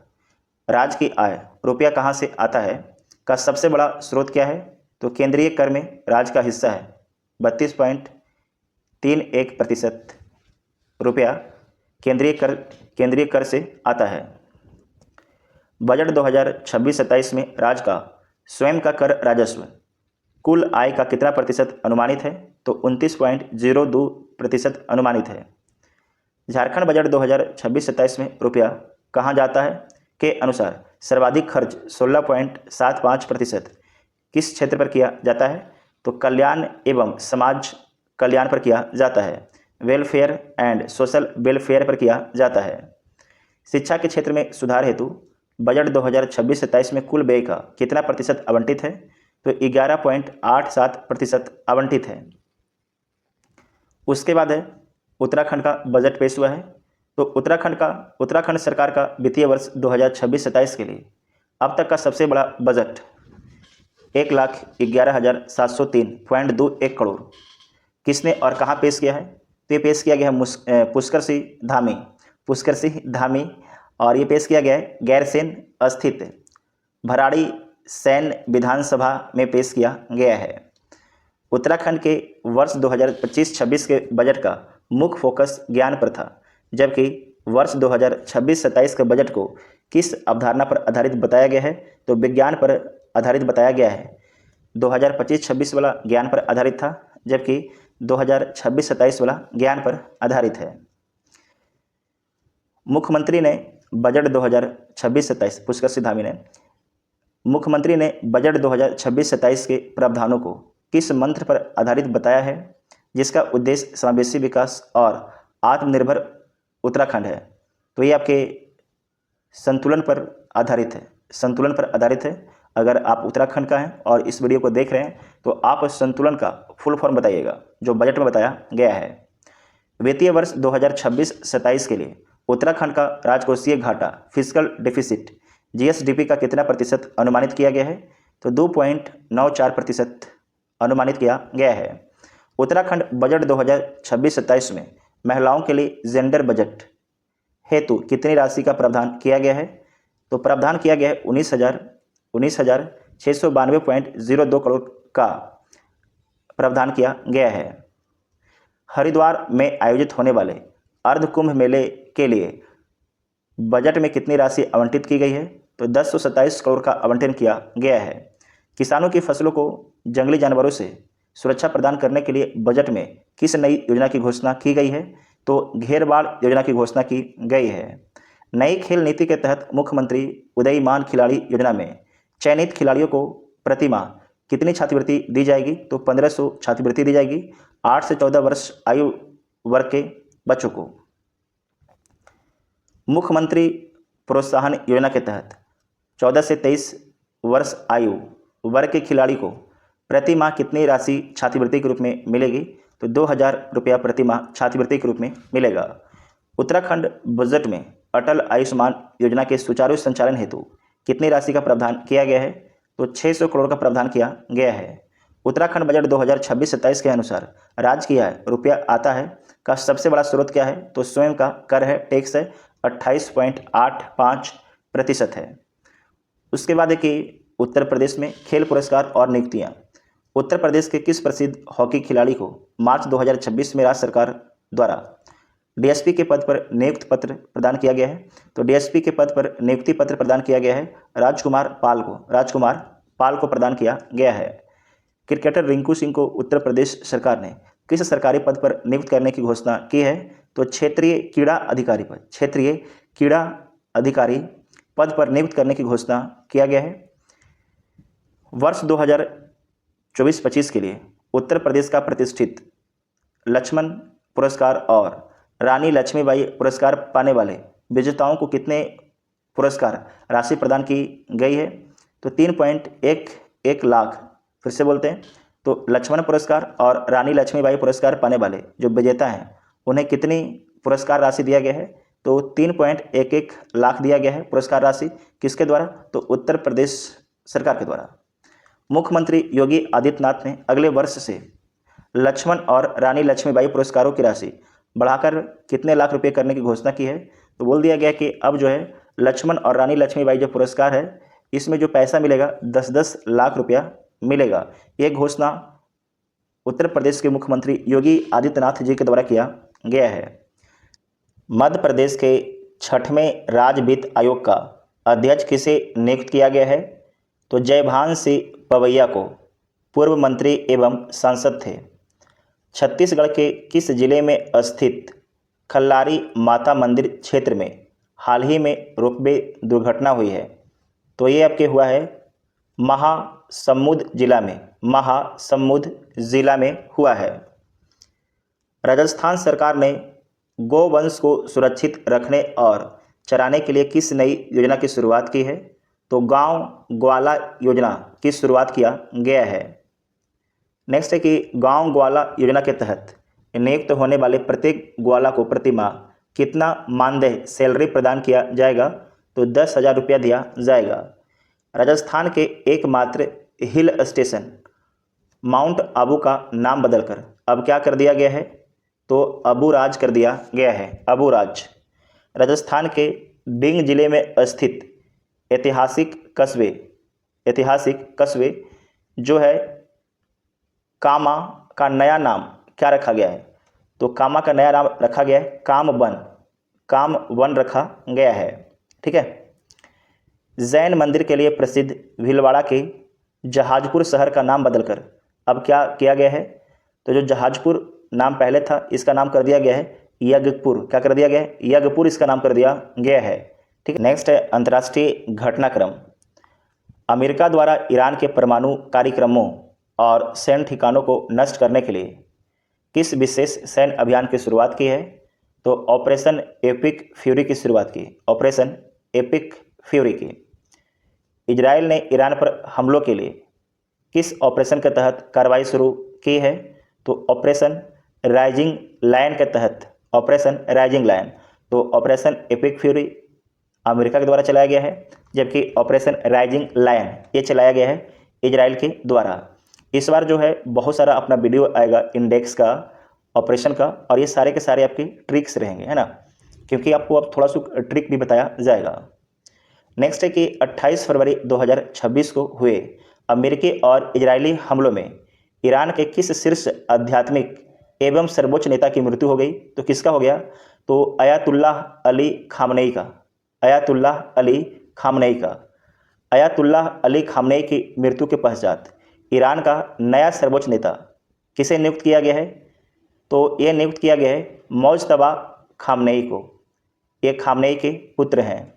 राज्य की आय रुपया कहाँ से आता है का सबसे बड़ा स्रोत क्या है? तो केंद्रीय कर में राज्य का हिस्सा है 32.31% रुपया केंद्रीय कर से आता है। बजट 2026-27 में राज्य का स्वयं का कर राजस्व कुल आय का कितना प्रतिशत अनुमानित है? तो 29.02% अनुमानित है। झारखंड बजट 2026-27 में रुपया कहाँ जाता है के अनुसार सर्वाधिक खर्च 16.75% किस क्षेत्र पर किया जाता है? तो कल्याण एवं समाज कल्याण पर किया जाता है, वेलफेयर एंड सोशल वेलफेयर पर किया जाता है। शिक्षा के क्षेत्र में सुधार हेतु बजट 2026-27 में कुल व्यय का कितना प्रतिशत आवंटित है? तो 11.87% आवंटित है। उसके बाद है उत्तराखंड का बजट पेश हुआ है। तो उत्तराखंड सरकार का वित्तीय वर्ष 2026-27 के लिए अब तक का सबसे बड़ा बजट 1,11,703.21 करोड़ किसने और कहाँ पेश किया है? तो ये पेश किया गया है पुष्कर सिंह धामी और ये पेश किया गया है गैरसैंण स्थित भराड़ी सैन्य विधानसभा में पेश किया गया है। उत्तराखंड के वर्ष 2025-26 के बजट का मुख्य फोकस ज्ञान पर था, जबकि वर्ष 2026-27 के बजट को किस अवधारणा पर आधारित बताया गया है? तो विज्ञान पर आधारित बताया गया है। 2025-26 वाला ज्ञान पर आधारित था, जबकि 2026-27 वाला ज्ञान पर आधारित है। मुख्यमंत्री ने बजट 2026-27 पुष्कर सिंह धामी ने मुख्यमंत्री ने बजट 2026-27 के प्रावधानों को किस मंत्र पर आधारित बताया है, जिसका उद्देश्य समावेशी विकास और आत्मनिर्भर उत्तराखंड है? तो ये आपके संतुलन पर आधारित है। अगर आप उत्तराखंड का हैं और इस वीडियो को देख रहे हैं तो आप संतुलन का फुल फॉर्म बताइएगा जो बजट में बताया गया है। वित्तीय वर्ष 2026-27 के लिए उत्तराखंड का राजकोषीय घाटा फिस्कल डेफिसिट जीएसडीपी का कितना प्रतिशत अनुमानित किया गया है? तो 2.94% अनुमानित किया गया है। उत्तराखंड बजट 2026-27 में महिलाओं के लिए जेंडर बजट हेतु कितनी राशि का प्रावधान किया गया है? तो प्रावधान किया गया है 19,692.02 करोड़ का प्रावधान किया गया है। हरिद्वार में आयोजित होने वाले अर्ध कुंभ मेले के लिए बजट में कितनी राशि आवंटित की गई है? तो 1027 करोड़ का आवंटन किया गया है। किसानों की फसलों को जंगली जानवरों से सुरक्षा प्रदान करने के लिए बजट में किस नई योजना की घोषणा की गई है? तो घेरबाड़ योजना की घोषणा की गई है। नई खेल नीति के तहत मुख्यमंत्री उदयीमान खिलाड़ी योजना में चयनित खिलाड़ियों को प्रति माह कितनी छात्रवृत्ति दी जाएगी? तो 1500 छात्रवृत्ति दी जाएगी 8 से 14 वर्ष आयु वर्ग के बच्चों को। मुख्यमंत्री प्रोत्साहन योजना के तहत 14 से 23 वर्ष आयु वर्ग के खिलाड़ी को प्रति माह कितनी राशि छात्रवृत्ति के रूप में मिलेगी? तो 2,000 रुपया प्रति माह छात्रवृत्ति के रूप में मिलेगा। उत्तराखंड बजट में अटल आयुष्मान योजना के सुचारू संचालन हेतु कितनी राशि का प्रावधान किया गया है? तो 600 करोड़ का प्रावधान किया गया है। उत्तराखंड बजट 2026-27 के अनुसार राज्य की आय रुपया आता है का सबसे बड़ा स्रोत क्या है? तो स्वयं का कर है, टैक्स है, 28.85% है। उसके बाद है कि उत्तर प्रदेश में खेल पुरस्कार और नियुक्तियां। उत्तर प्रदेश के किस प्रसिद्ध हॉकी खिलाड़ी को मार्च 2026 में राज्य सरकार द्वारा डीएसपी के पद पर नियुक्ति पत्र प्रदान किया गया है? तो डीएसपी के पद पर नियुक्ति पत्र प्रदान किया गया है राजकुमार पाल को प्रदान किया गया है। क्रिकेटर रिंकू सिंह को उत्तर प्रदेश सरकार ने किस सरकारी पद पर नियुक्त करने की घोषणा की है? तो क्षेत्रीय क्रीड़ा अधिकारी पद पर नियुक्त करने की घोषणा किया गया है। वर्ष 2024-25 के लिए उत्तर प्रदेश का प्रतिष्ठित लक्ष्मण पुरस्कार और रानी लक्ष्मीबाई पुरस्कार पाने वाले विजेताओं को कितने पुरस्कार राशि प्रदान की गई है? तो 3.11 लाख। फिर से बोलते हैं, तो लक्ष्मण पुरस्कार और रानी लक्ष्मीबाई पुरस्कार पाने वाले जो विजेता हैं उन्हें कितनी पुरस्कार राशि दिया गया है? तो 3.11 लाख दिया गया है पुरस्कार राशि। किसके द्वारा? तो उत्तर प्रदेश सरकार के द्वारा। मुख्यमंत्री योगी आदित्यनाथ ने अगले वर्ष से लक्ष्मण और रानी लक्ष्मीबाई पुरस्कारों की राशि बढ़ाकर कितने लाख रुपए करने की घोषणा की है? तो बोल दिया गया कि अब जो है लक्ष्मण और रानी लक्ष्मीबाई जो पुरस्कार है इसमें जो पैसा मिलेगा 10-10 लाख रुपया मिलेगा। ये घोषणा उत्तर प्रदेश के मुख्यमंत्री योगी आदित्यनाथ जी के द्वारा किया गया है। मध्य प्रदेश के 6वें राज्य वित्त आयोग का अध्यक्ष किसे नियुक्त किया गया है? तो जयभान सिंह पवैया को पूर्व मंत्री एवं सांसद थे। छत्तीसगढ़ के किस जिले में स्थित खल्लारी माता मंदिर क्षेत्र में हाल ही में रोपवे दुर्घटना हुई है? तो ये आपके हुआ है महासमुंद जिला में हुआ है। राजस्थान सरकार ने गोवंश को सुरक्षित रखने और चराने के लिए किस नई योजना की शुरुआत की है? तो गांव ग्वाला योजना की शुरुआत किया गया है। नेक्स्ट है कि गांव ग्वाला योजना के तहत नियुक्त होने वाले प्रत्येक ग्वाला को प्रति माह कितना मानदेय सैलरी प्रदान किया जाएगा? तो 10,000 रुपया दिया जाएगा। राजस्थान के एकमात्र हिल स्टेशन माउंट आबू का नाम बदलकर अब क्या कर दिया गया है? तो अबूराज कर दिया गया है, अबूराज। राजस्थान के बिंग जिले में स्थित ऐतिहासिक कस्बे जो है कामा का नया नाम क्या रखा गया है? तो कामा का नया नाम रखा गया है कामवन रखा गया है। ठीक है। जैन मंदिर के लिए प्रसिद्ध भीलवाड़ा के जहाजपुर शहर का नाम बदलकर अब क्या किया गया है? तो जो जहाजपुर नाम पहले था इसका नाम कर दिया गया है यज्ञपुर। क्या कर दिया गया है? यज्ञपुर इसका नाम कर दिया गया है। ठीक है। नेक्स्ट है अंतर्राष्ट्रीय घटनाक्रम। अमेरिका द्वारा ईरान के परमाणु कार्यक्रमों और सैन्य ठिकानों को नष्ट करने के लिए किस विशेष सैन्य अभियान की शुरुआत की है? तो ऑपरेशन एपिक फ्यूरी की शुरुआत की, ऑपरेशन एपिक फ्यूरी की। इजराइल ने ईरान पर हमलों के लिए किस ऑपरेशन के तहत कार्रवाई शुरू की है? तो ऑपरेशन राइजिंग लायन के तहत, ऑपरेशन राइजिंग लायन। तो ऑपरेशन एपिक फ्यूरी अमेरिका के द्वारा चलाया गया है, जबकि ऑपरेशन राइजिंग लायन ये चलाया गया है इजराइल के द्वारा। इस बार जो है बहुत सारा अपना वीडियो आएगा इंडेक्स का, ऑपरेशन का, और ये सारे के सारे आपके ट्रिक्स रहेंगे, है ना, क्योंकि आपको अब थोड़ा सा ट्रिक भी बताया जाएगा। नेक्स्ट है कि 28 फरवरी 2026 को हुए अमेरिकी और इजरायली हमलों में ईरान के किस शीर्ष आध्यात्मिक एवं सर्वोच्च नेता की मृत्यु हो गई? तो किसका हो गया? तो अयातुल्लाह अली खामनेई का, अयातुल्लाह अली खामनेई का। अयातुल्लाह अली खामनेई की मृत्यु के पश्चात ईरान का नया सर्वोच्च नेता किसे नियुक्त किया गया है? तो ये नियुक्त किया गया है मोज्तबा खामनेई को। ये खामनेई के पुत्र हैं।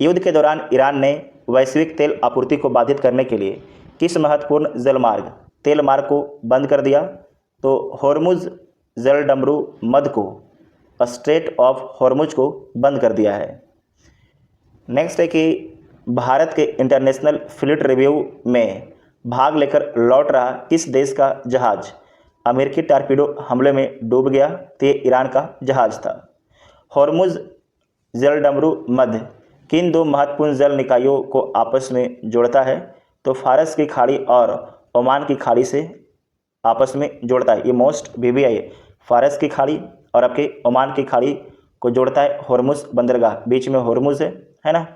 युद्ध के दौरान ईरान ने वैश्विक तेल आपूर्ति को बाधित करने के लिए किस महत्वपूर्ण जलमार्ग तेल मार्ग को बंद कर दिया? तो हॉर्मुज जलडमरू मध्य को, स्ट्रेट ऑफ हॉर्मुज को बंद कर दिया है। नेक्स्ट है कि भारत के इंटरनेशनल फ्लीट रिव्यू में भाग लेकर लौट रहा किस देश का जहाज अमेरिकी टॉर्पीडो हमले में डूब गया? तो ये ईरान का जहाज था। हॉर्मुज जलडमरू मध्य किन दो महत्वपूर्ण जल निकायों को आपस में जोड़ता है? तो फारस की खाड़ी और ओमान की खाड़ी से आपस में जोड़ता है। ये मोस्ट VVI है, फारस की खाड़ी और आपके ओमान की खाड़ी को जोड़ता है हॉर्मुज बंदरगाह। बीच में हॉर्मुज है ना,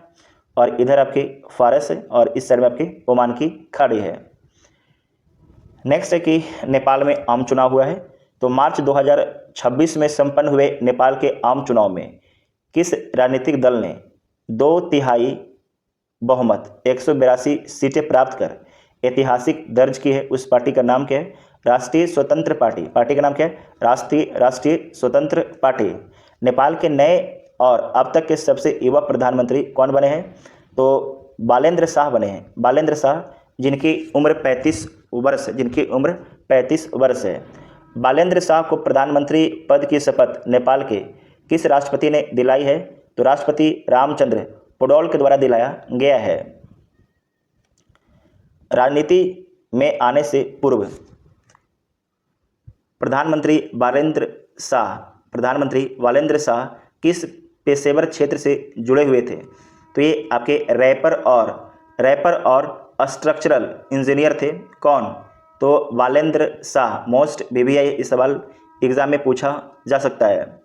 और इधर आपके फारस है और इस साइड में आपके ओमान की खाड़ी है। नेक्स्ट है कि नेपाल में आम चुनाव हुआ है। तो मार्च 2026 में संपन्न हुए नेपाल के आम चुनाव में किस राजनीतिक दल ने 2/3 बहुमत 182 सीटें प्राप्त कर ऐतिहासिक दर्ज की है? उस पार्टी का नाम क्या है? राष्ट्रीय स्वतंत्र पार्टी। पार्टी का नाम क्या है? राष्ट्रीय स्वतंत्र पार्टी। नेपाल के नए और अब तक के सबसे युवा प्रधानमंत्री कौन बने हैं? तो बालेंद्र शाह बने हैं। बालेंद्र शाह, जिनकी उम्र 35 वर्ष है, जिनकी उम्र 35 वर्ष है। बालेंद्र शाह को प्रधानमंत्री पद की शपथ नेपाल के किस राष्ट्रपति ने दिलाई है? तो राष्ट्रपति रामचंद्र पौडोल के द्वारा दिलाया गया है। राजनीति में आने से पूर्व प्रधानमंत्री बालेंद्र शाह किस पेशेवर क्षेत्र से जुड़े हुए थे? तो ये आपके रैपर और स्ट्रक्चरल इंजीनियर थे। कौन? तो बालेंद्र शाह। मोस्ट VVI इस सवाल एग्जाम में पूछा जा सकता है।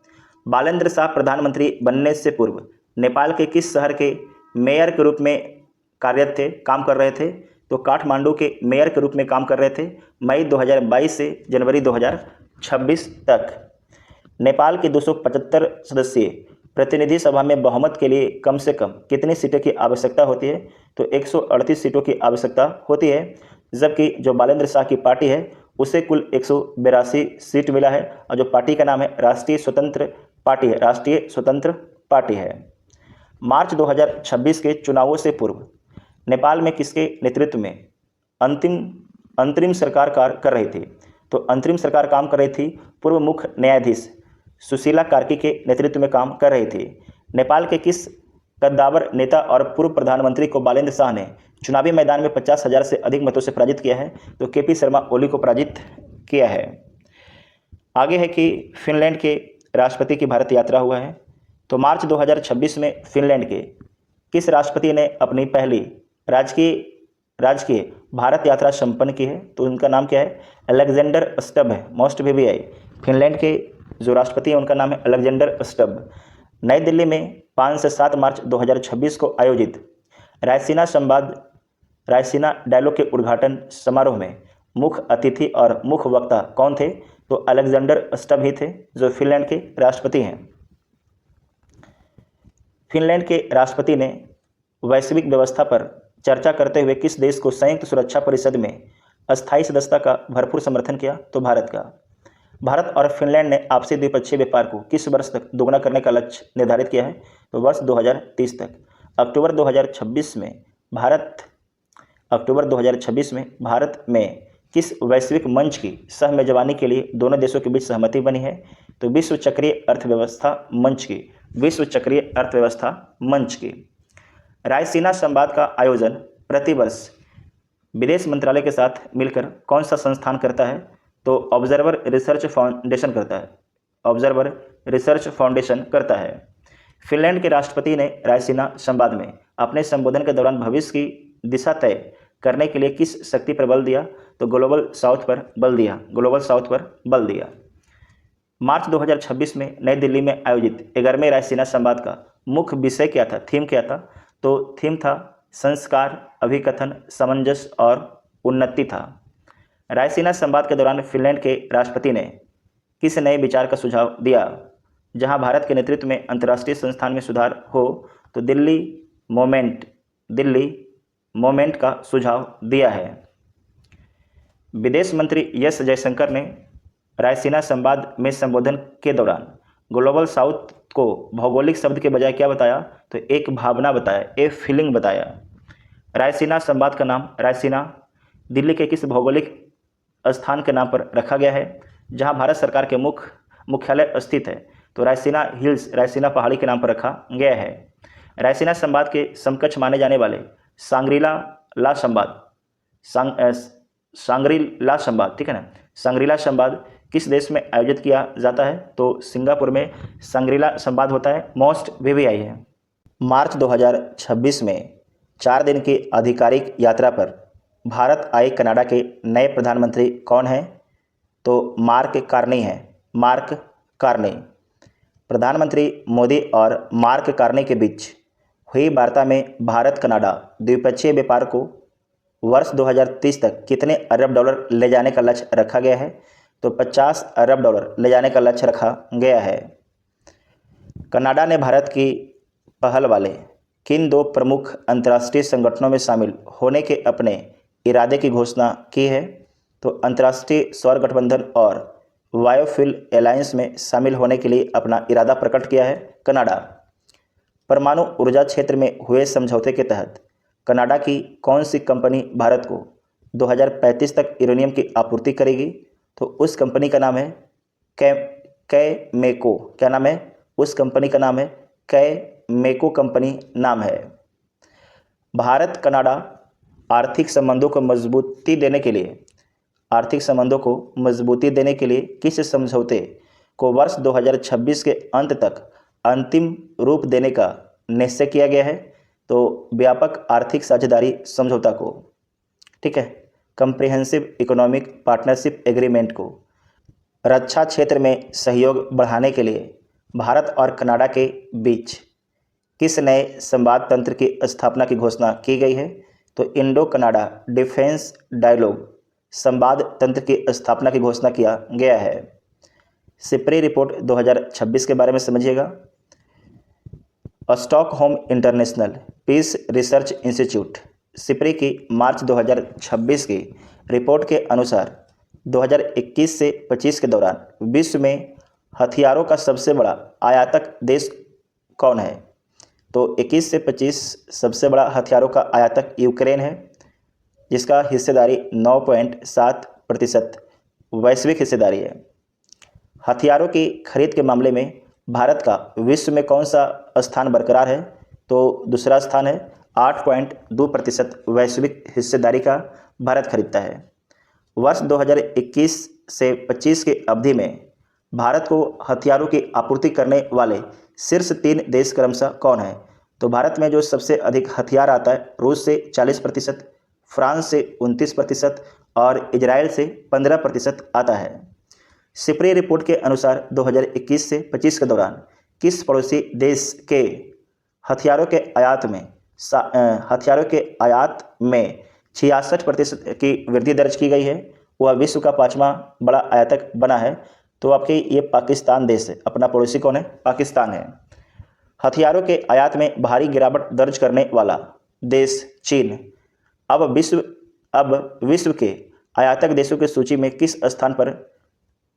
बालेंद्र शाह प्रधानमंत्री बनने से पूर्व नेपाल के किस शहर के मेयर के रूप में कार्यरत थे, काम कर रहे थे? तो काठमांडू के मेयर के रूप में काम कर रहे थे मई 2022 से जनवरी 2026 तक। नेपाल की 275 सदस्यीय प्रतिनिधि सभा में बहुमत के लिए कम से कम कितनी सीटों की आवश्यकता होती है? तो 138 सीटों की आवश्यकता होती है, जबकि जो बालेंद्र शाह की पार्टी है उसे कुल 182 सीट मिला है, और जो पार्टी का नाम है राष्ट्रीय स्वतंत्र पार्टी है। मार्च 2026 के चुनावों से पूर्व नेपाल में किसके नेतृत्व में अंतरिम सरकार कार्य कर रही थी? तो अंतरिम सरकार काम कर रही थी पूर्व मुख्य न्यायाधीश सुशीला कार्की के नेतृत्व में काम कर रही थी। नेपाल के किस कद्दावर नेता और पूर्व प्रधानमंत्री को बालेंद्र शाह ने चुनावी मैदान में 50,000 से अधिक मतों से पराजित किया है? तो केपी शर्मा ओली को पराजित किया है। आगे है कि फिनलैंड के राष्ट्रपति की भारत यात्रा हुआ है। तो मार्च 2026 में फिनलैंड के किस राष्ट्रपति ने अपनी पहली राजकीय भारत यात्रा संपन्न की है? तो उनका नाम क्या है? अलेक्जेंडर स्टब है। मोस्ट वीवीआई फिनलैंड के जो राष्ट्रपति हैं उनका नाम है अलेक्जेंडर स्टब। नई दिल्ली में 5 से 7 मार्च 2026 को आयोजित रायसीना डायलॉग के उद्घाटन समारोह में मुख्य अतिथि और मुख्य वक्ता कौन थे? तो अलेक्जेंडर स्टब ही थे, जो फिनलैंड के राष्ट्रपति हैं। फिनलैंड के राष्ट्रपति ने वैश्विक व्यवस्था पर चर्चा करते हुए किस देश को संयुक्त सुरक्षा परिषद में अस्थायी सदस्यता का भरपूर समर्थन किया? तो भारत का। भारत और फिनलैंड ने आपसी द्विपक्षीय व्यापार को किस वर्ष तक दोगुना करने का लक्ष्य निर्धारित किया है? तो वर्ष 2030 तक। अक्टूबर 2026 में भारत में किस वैश्विक मंच की सह मेजबानी के लिए दोनों देशों के बीच सहमति बनी है? तो विश्व चक्रीय अर्थव्यवस्था मंच की। रायसीना संवाद का आयोजन प्रतिवर्ष विदेश मंत्रालय के साथ मिलकर कौन सा संस्थान करता है? तो ऑब्जर्वर रिसर्च फाउंडेशन करता है। फिनलैंड के राष्ट्रपति ने रायसीना संवाद में अपने संबोधन के दौरान भविष्य की दिशा तय करने के लिए किस शक्ति पर बल दिया? तो ग्लोबल साउथ पर बल दिया। मार्च 2026 में नई दिल्ली में आयोजित 11वें रायसीना संवाद का मुख्य विषय क्या था? थीम क्या था? तो थीम था संस्कार, अभिकथन, सामंजस्य और उन्नति था। रायसीना संवाद के दौरान फिनलैंड के राष्ट्रपति ने किस नए विचार का सुझाव दिया जहां भारत के नेतृत्व में अंतर्राष्ट्रीय संस्थान में सुधार हो? तो दिल्ली मोमेंट का सुझाव दिया है। विदेश मंत्री एस जयशंकर ने रायसीना संवाद में संबोधन के दौरान ग्लोबल साउथ को भौगोलिक शब्द के बजाय क्या बताया? तो एक भावना बताया, ए फीलिंग बताया। रायसीना संवाद का नाम रायसीना दिल्ली के किस भौगोलिक स्थान के नाम पर रखा गया है जहां भारत सरकार के मुख्यालय स्थित है? तो रायसीना हिल्स, रायसीना पहाड़ी के नाम पर रखा गया है। रायसीना संवाद के समकक्ष माने जाने वाले सांग्रीला संवाद, ठीक है ना, सांग्रीला संवाद किस देश में आयोजित किया जाता है? तो सिंगापुर में सांग्रीला संवाद होता है। मोस्ट वीवीआई है। मार्च 2026 में 4 दिन की आधिकारिक यात्रा पर भारत आए कनाडा के नए प्रधानमंत्री कौन हैं? तो मार्क कार्नी। प्रधानमंत्री मोदी और मार्क कार्नी के बीच हुई वार्ता में भारत कनाडा द्विपक्षीय व्यापार को वर्ष 2030 तक कितने अरब डॉलर ले जाने का लक्ष्य रखा गया है? तो 50 अरब डॉलर ले जाने का लक्ष्य रखा गया है। कनाडा ने भारत की पहल वाले किन 2 प्रमुख अंतर्राष्ट्रीय संगठनों में शामिल होने के अपने इरादे की घोषणा की है? तो अंतर्राष्ट्रीय सौर गठबंधन और बायोफ्यूल एलायंस में शामिल होने के लिए अपना इरादा प्रकट किया है कनाडा। परमाणु ऊर्जा क्षेत्र में हुए समझौते के तहत कनाडा की कौन सी कंपनी भारत को 2035 तक यूरेनियम की आपूर्ति करेगी? तो उस कंपनी का नाम है कैमेको। क्या नाम है? उस कंपनी का नाम है कैमेको कंपनी नाम है। भारत कनाडा आर्थिक संबंधों को मजबूती देने के लिए किस समझौते को वर्ष 2026 के अंत तक अंतिम रूप देने का निश्चय किया गया है? तो व्यापक आर्थिक साझेदारी समझौता को, ठीक है, कम्प्रिहेंसिव इकोनॉमिक पार्टनरशिप एग्रीमेंट को। रक्षा क्षेत्र में सहयोग बढ़ाने के लिए भारत और कनाडा के बीच किस नए संवाद तंत्र की स्थापना की घोषणा की गई है? तो इंडो कनाडा डिफेंस डायलॉग संवाद तंत्र की स्थापना की घोषणा किया गया है। सिप्री रिपोर्ट 2026 के बारे में समझिएगा। Stockholm International Peace Research Institute SIPRI की मार्च 2026 की रिपोर्ट के अनुसार 2021 से 25 के दौरान विश्व में हथियारों का सबसे बड़ा आयातक देश कौन है? तो 21 से 25 सबसे बड़ा हथियारों का आयातक यूक्रेन है, जिसका हिस्सेदारी 9.7% वैश्विक हिस्सेदारी है। हथियारों की खरीद के मामले में भारत का विश्व में कौन सा स्थान बरकरार है? तो दूसरा स्थान है। 8.2% वैश्विक हिस्सेदारी का भारत खरीदता है। वर्ष 2021 से 25 की अवधि में भारत को हथियारों की आपूर्ति करने वाले शीर्ष 3 देश क्रमशः कौन है? तो भारत में जो सबसे अधिक हथियार आता है रूस से 40%, फ्रांस से 29% और इजराइल से 15% आता है। सिपरी रिपोर्ट के अनुसार 2021 से 25 के दौरान किस पड़ोसी देश के हथियारों के आयात में 66% की वृद्धि दर्ज की गई है? वह विश्व का 5वां बड़ा आयातक बना है। तो आपके ये पाकिस्तान देश है। अपना पड़ोसी कौन है? पाकिस्तान है। हथियारों के आयात में भारी गिरावट दर्ज करने वाला देश चीन अब विश्व के आयातक देशों की सूची में किस स्थान पर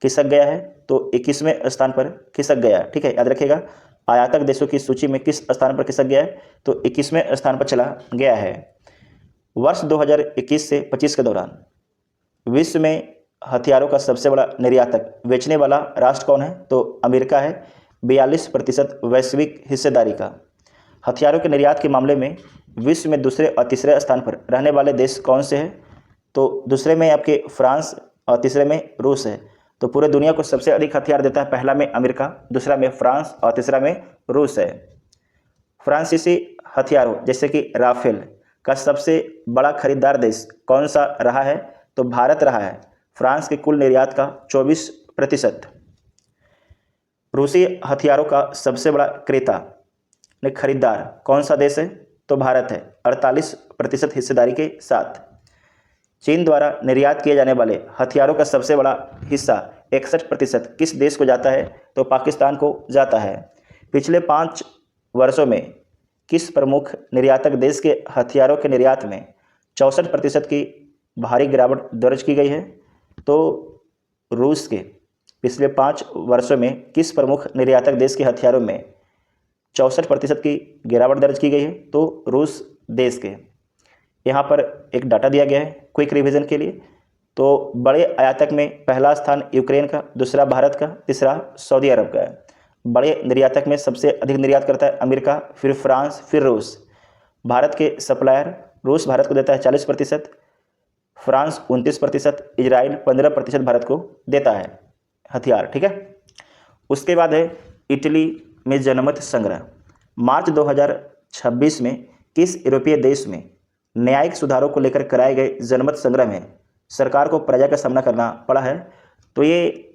खिसक गया है? तो 21वें स्थान पर खिसक गया। ठीक है, याद रखिएगा, आयातक देशों की सूची में किस स्थान पर खिसक गया है? तो 21वें स्थान पर चला गया है। वर्ष 2021 से 25 के दौरान विश्व में हथियारों का सबसे बड़ा निर्यातक बेचने वाला राष्ट्र कौन है? तो अमेरिका है, 42% वैश्विक हिस्सेदारी का। हथियारों के निर्यात के मामले में विश्व में दूसरे और तीसरे स्थान पर रहने वाले देश कौन से हैं? तो दूसरे में आपके फ्रांस और तीसरे में रूस है। तो पूरे दुनिया को सबसे अधिक हथियार देता है, पहला में अमेरिका, दूसरा में फ्रांस और तीसरा में रूस है। फ्रांसीसी हथियारों जैसे कि राफेल का सबसे बड़ा खरीदार देश कौन सा रहा है? तो भारत रहा है, फ्रांस के कुल निर्यात का 24%। रूसी हथियारों का सबसे बड़ा क्रेता ने खरीदार कौन सा देश है? तो भारत है, 48% हिस्सेदारी के साथ। चीन द्वारा निर्यात किए जाने वाले हथियारों का सबसे बड़ा हिस्सा 61% किस देश को जाता है? तो पाकिस्तान को जाता है। पिछले 5 वर्षों में किस प्रमुख निर्यातक देश के हथियारों के निर्यात में 64% की भारी गिरावट दर्ज की गई है? तो रूस के पिछले 5 वर्षों में किस प्रमुख निर्यातक देश के हथियारों में 64% की गिरावट दर्ज की गई है? तो रूस देश के। यहाँ पर एक डाटा दिया गया है क्विक रिवीजन के लिए। तो बड़े आयातक में पहला स्थान यूक्रेन का, दूसरा भारत का, तीसरा सऊदी अरब का है। बड़े निर्यातक में सबसे अधिक निर्यात करता है अमेरिका, फिर फ्रांस, फिर रूस। भारत के सप्लायर रूस भारत को देता है 40%, फ्रांस 29%, इजराइल 15% भारत को देता है हथियार। ठीक है, उसके बाद है इटली में जनमत संग्रह। मार्च 2026 में किस यूरोपीय देश में न्यायिक सुधारों को लेकर कराए गए जनमत संग्रह में सरकार को पराजय का सामना करना पड़ा है? तो ये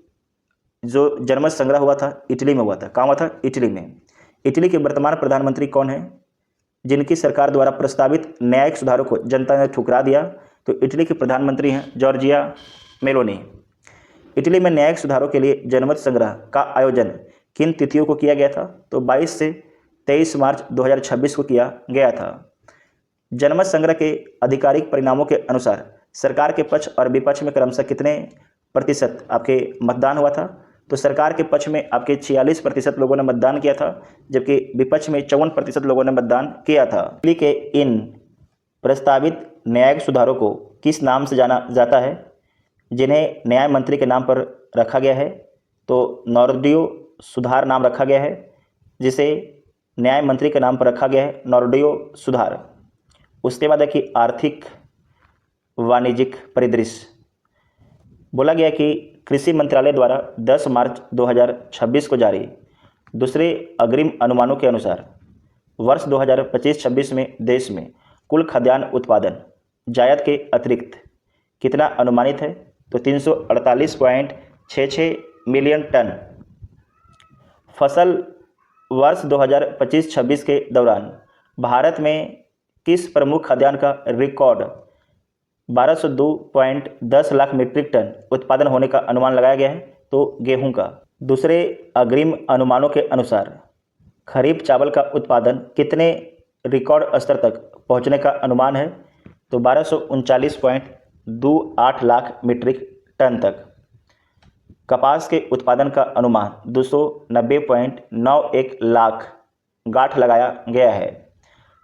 जो जनमत संग्रह हुआ था इटली में हुआ था। कहाँ हुआ था? इटली में। इटली के वर्तमान प्रधानमंत्री कौन है जिनकी सरकार द्वारा प्रस्तावित न्यायिक सुधारों को जनता ने ठुकरा दिया? तो इटली के प्रधानमंत्री हैं जॉर्जिया मेलोनी। इटली में न्यायिक सुधारों के लिए जनमत संग्रह का आयोजन किन तिथियों को किया गया था? तो 22 से 23 मार्च 2026 को किया गया था। जनमत संग्रह के आधिकारिक परिणामों के अनुसार सरकार के पक्ष और विपक्ष में क्रमशः कितने प्रतिशत आपके मतदान हुआ था? तो सरकार के पक्ष में आपके 46% लोगों ने मतदान किया था, जबकि विपक्ष में 54% लोगों ने मतदान किया था। दिल्ली के इन प्रस्तावित न्यायिक सुधारों को किस नाम से जाना जाता है जिन्हें न्याय मंत्री के नाम पर रखा गया है? तो नॉर्डियो सुधार नाम रखा गया है, जिसे न्याय मंत्री के नाम पर रखा गया है, नॉर्डियो सुधार। उसके बाद है कि आर्थिक वाणिज्यिक परिदृश्य। बोला गया कि कृषि मंत्रालय द्वारा 10 मार्च 2026 को जारी दूसरे अग्रिम अनुमानों के अनुसार वर्ष 2025-26 में देश में कुल खाद्यान्न उत्पादन जायद के अतिरिक्त कितना अनुमानित है? तो 348.66 मिलियन टन। फसल वर्ष 2025-26 के दौरान भारत में किस प्रमुख खाद्यान्न का रिकॉर्ड 1202.10 लाख मीट्रिक टन उत्पादन होने का अनुमान लगाया गया है? तो गेहूं का। दूसरे अग्रिम अनुमानों के अनुसार खरीफ चावल का उत्पादन कितने रिकॉर्ड स्तर तक पहुंचने का अनुमान है? तो 1239.28 लाख मीट्रिक टन तक। कपास के उत्पादन का अनुमान 290.91 लाख गांठ लगाया गया है।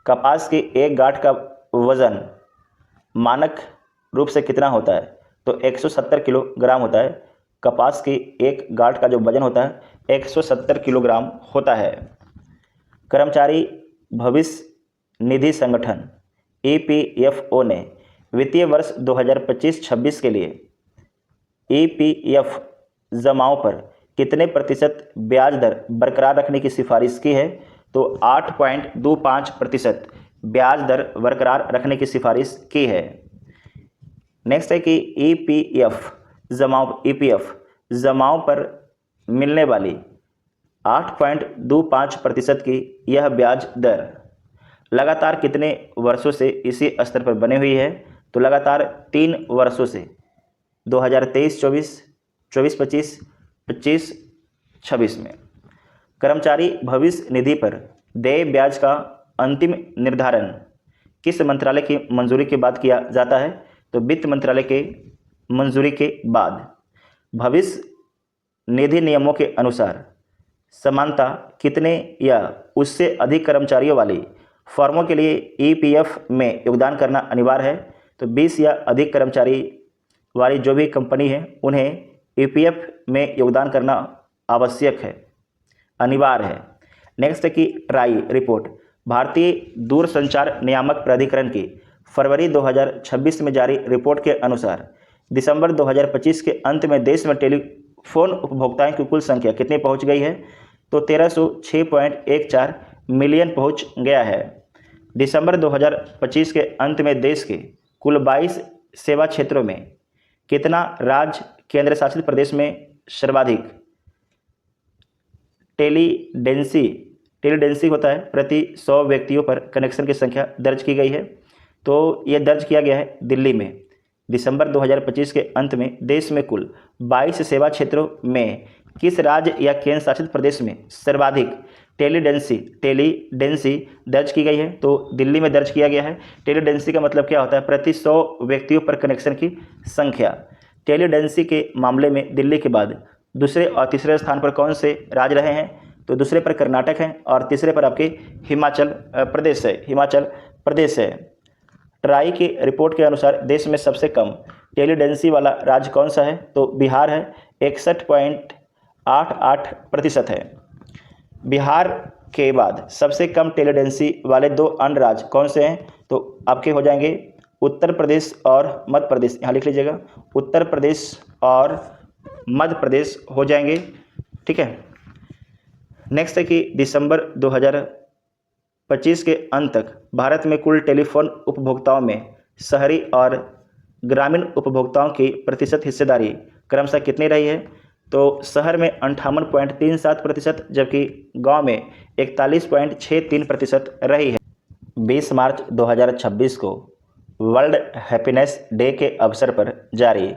कपास की एक गांठ का वजन मानक रूप से कितना होता है? तो 170 किलोग्राम होता है। कपास की एक गांठ का जो वजन होता है 170 किलोग्राम होता है। कर्मचारी भविष्य निधि संगठन EPFO ने वित्तीय वर्ष 2025-26 के लिए EPF जमाओं पर कितने प्रतिशत ब्याज दर बरकरार रखने की सिफारिश की है? तो 8.25% ब्याज दर बरकरार रखने की सिफारिश की है। नेक्स्ट है कि EPF जमाओं पर मिलने वाली 8.25% की यह ब्याज दर लगातार कितने वर्षों से इसी स्तर पर बनी हुई है? तो लगातार 3 वर्षों से 2023-24, 24-25, 25-26 में। कर्मचारी भविष्य निधि पर देय ब्याज का अंतिम निर्धारण किस मंत्रालय की मंजूरी के बाद किया जाता है? तो वित्त मंत्रालय के मंजूरी के बाद। भविष्य निधि नियमों के अनुसार समानता कितने या उससे अधिक कर्मचारियों वाली फर्मों के लिए EPF में योगदान करना अनिवार्य है? तो 20 या अधिक कर्मचारी वाली जो भी कंपनी है उन्हें EPF में योगदान करना आवश्यक है, अनिवार्य है। नेक्स्ट है कि ट्राई रिपोर्ट भारतीय दूरसंचार नियामक प्राधिकरण की फरवरी 2026 में जारी रिपोर्ट के अनुसार दिसंबर 2025 के अंत में देश में टेलीफोन उपभोक्ताओं की कुल संख्या कितनी पहुंच गई है? तो 1306.14 मिलियन पहुंच गया है। दिसंबर 2025 के अंत में देश के कुल 22 सेवा क्षेत्रों में कितना राज्य केंद्र शासित प्रदेश में सर्वाधिक टेलीडेंसी होता है प्रति 100 व्यक्तियों पर कनेक्शन की संख्या दर्ज की गई है? तो यह दर्ज किया गया है दिल्ली में। दिसंबर 2025 के अंत में देश में कुल 22 सेवा क्षेत्रों में किस राज्य या केंद्र शासित प्रदेश में सर्वाधिक टेलीडेंसी दर्ज की गई है? तो दिल्ली में दर्ज किया गया है। टेलीडेंसी का मतलब क्या होता है? प्रति 100 व्यक्तियों पर कनेक्शन की संख्या। टेलीडेंसी के मामले में दिल्ली के बाद दूसरे और तीसरे स्थान पर कौन से राज्य रहे हैं? तो दूसरे पर कर्नाटक है और तीसरे पर आपके हिमाचल प्रदेश है। ट्राई की रिपोर्ट के अनुसार देश में सबसे कम टेलीडेंसी वाला राज्य कौन सा है? तो बिहार है, 61.88% है। बिहार के बाद सबसे कम टेलीडेंसी वाले 2 अन्य राज्य कौन से हैं? तो आपके हो जाएंगे उत्तर प्रदेश और मध्य प्रदेश। यहाँ लिख लीजिएगा, उत्तर प्रदेश और मध्य प्रदेश हो जाएंगे। ठीक है। नेक्स्ट है कि दिसंबर 2025 के अंत तक भारत में कुल टेलीफोन उपभोक्ताओं में शहरी और ग्रामीण उपभोक्ताओं की प्रतिशत हिस्सेदारी क्रमशः कितनी रही है? तो शहर में 58.37%, जबकि गांव में 41.63% रही है। 20 मार्च 2026 को वर्ल्ड हैप्पीनेस डे के अवसर पर जारी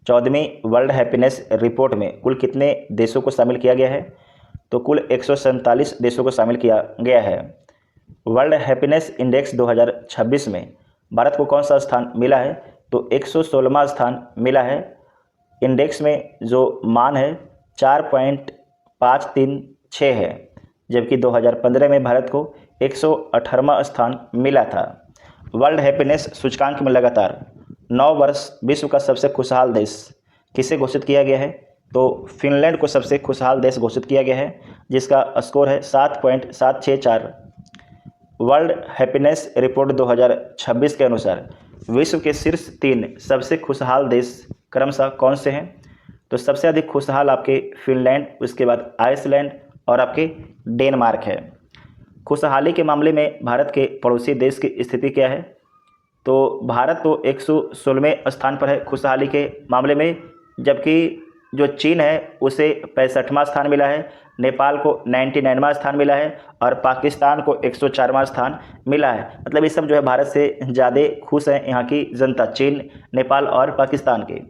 14वीं वर्ल्ड हैप्पीनेस रिपोर्ट में कुल कितने देशों को शामिल किया गया है? तो कुल 147 देशों को शामिल किया गया है। वर्ल्ड हैप्पीनेस इंडेक्स 2026 में भारत को कौन सा स्थान मिला है? तो 116वां स्थान मिला है। इंडेक्स में जो मान है 4.536 है, जबकि 2015 में भारत को 118वां स्थान मिला था। वर्ल्ड हैप्पीनेस सूचकांक में लगातार 9 वर्ष विश्व का सबसे खुशहाल देश किसे घोषित किया गया है? तो फिनलैंड को सबसे खुशहाल देश घोषित किया गया है, जिसका स्कोर है 7.764। वर्ल्ड हैप्पीनेस रिपोर्ट 2026 के अनुसार विश्व के शीर्ष 3 सबसे खुशहाल देश क्रमशः कौन से हैं? तो सबसे अधिक खुशहाल आपके फिनलैंड, उसके बाद आइसलैंड और आपके डेनमार्क है। खुशहाली के मामले में भारत के पड़ोसी देश की स्थिति क्या है? तो भारत तो 116वें स्थान पर है खुशहाली के मामले में, जबकि जो चीन है उसे 65वां स्थान मिला है, नेपाल को 99वां स्थान मिला है और पाकिस्तान को 104वां स्थान मिला है। मतलब ये सब जो है भारत से ज़्यादा खुश हैं यहाँ की जनता, चीन, नेपाल और पाकिस्तान के।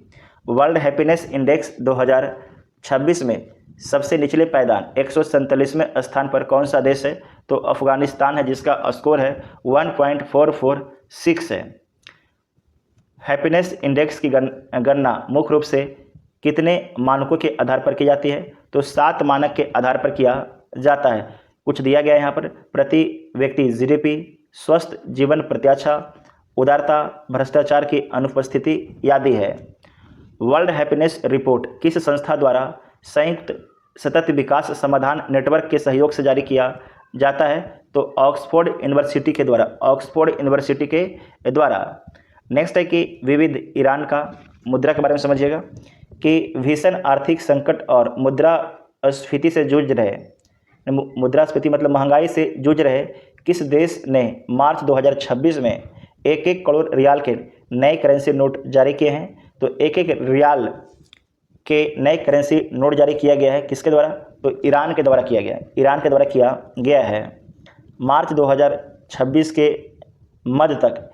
वर्ल्ड हैप्पीनेस इंडेक्स 2026 में सबसे निचले पायदान 147वें स्थान पर कौन सा देश है? तो अफगानिस्तान है, जिसका स्कोर है 1.446 है। हैप्पीनेस इंडेक्स की गणना मुख्य रूप से कितने मानकों के आधार पर की जाती है? तो 7 मानक के आधार पर किया जाता है। कुछ दिया गया है यहाँ पर: प्रति व्यक्ति GDP, स्वस्थ जीवन प्रत्याशा, उदारता, भ्रष्टाचार की अनुपस्थिति आदि है। वर्ल्ड हैप्पीनेस रिपोर्ट किस संस्था द्वारा संयुक्त सतत विकास समाधान नेटवर्क के सहयोग से जारी किया जाता है? तो ऑक्सफोर्ड यूनिवर्सिटी के द्वारा, ऑक्सफोर्ड यूनिवर्सिटी के द्वारा। नेक्स्ट है कि विविध ईरान का मुद्रा के बारे में समझिएगा कि भीषण आर्थिक संकट और मुद्रास्फीति से जूझ रहे, मुद्रास्फीति मतलब महंगाई से जूझ रहे किस देश ने मार्च 2026 में 1-1 करोड़ रियाल के नए करेंसी नोट जारी किए हैं? तो 1-1 रियाल के नए करेंसी नोट जारी किया गया है किसके द्वारा? तो ईरान के द्वारा किया गया है, ईरान के द्वारा किया गया है। मार्च 2026 के मध्य तक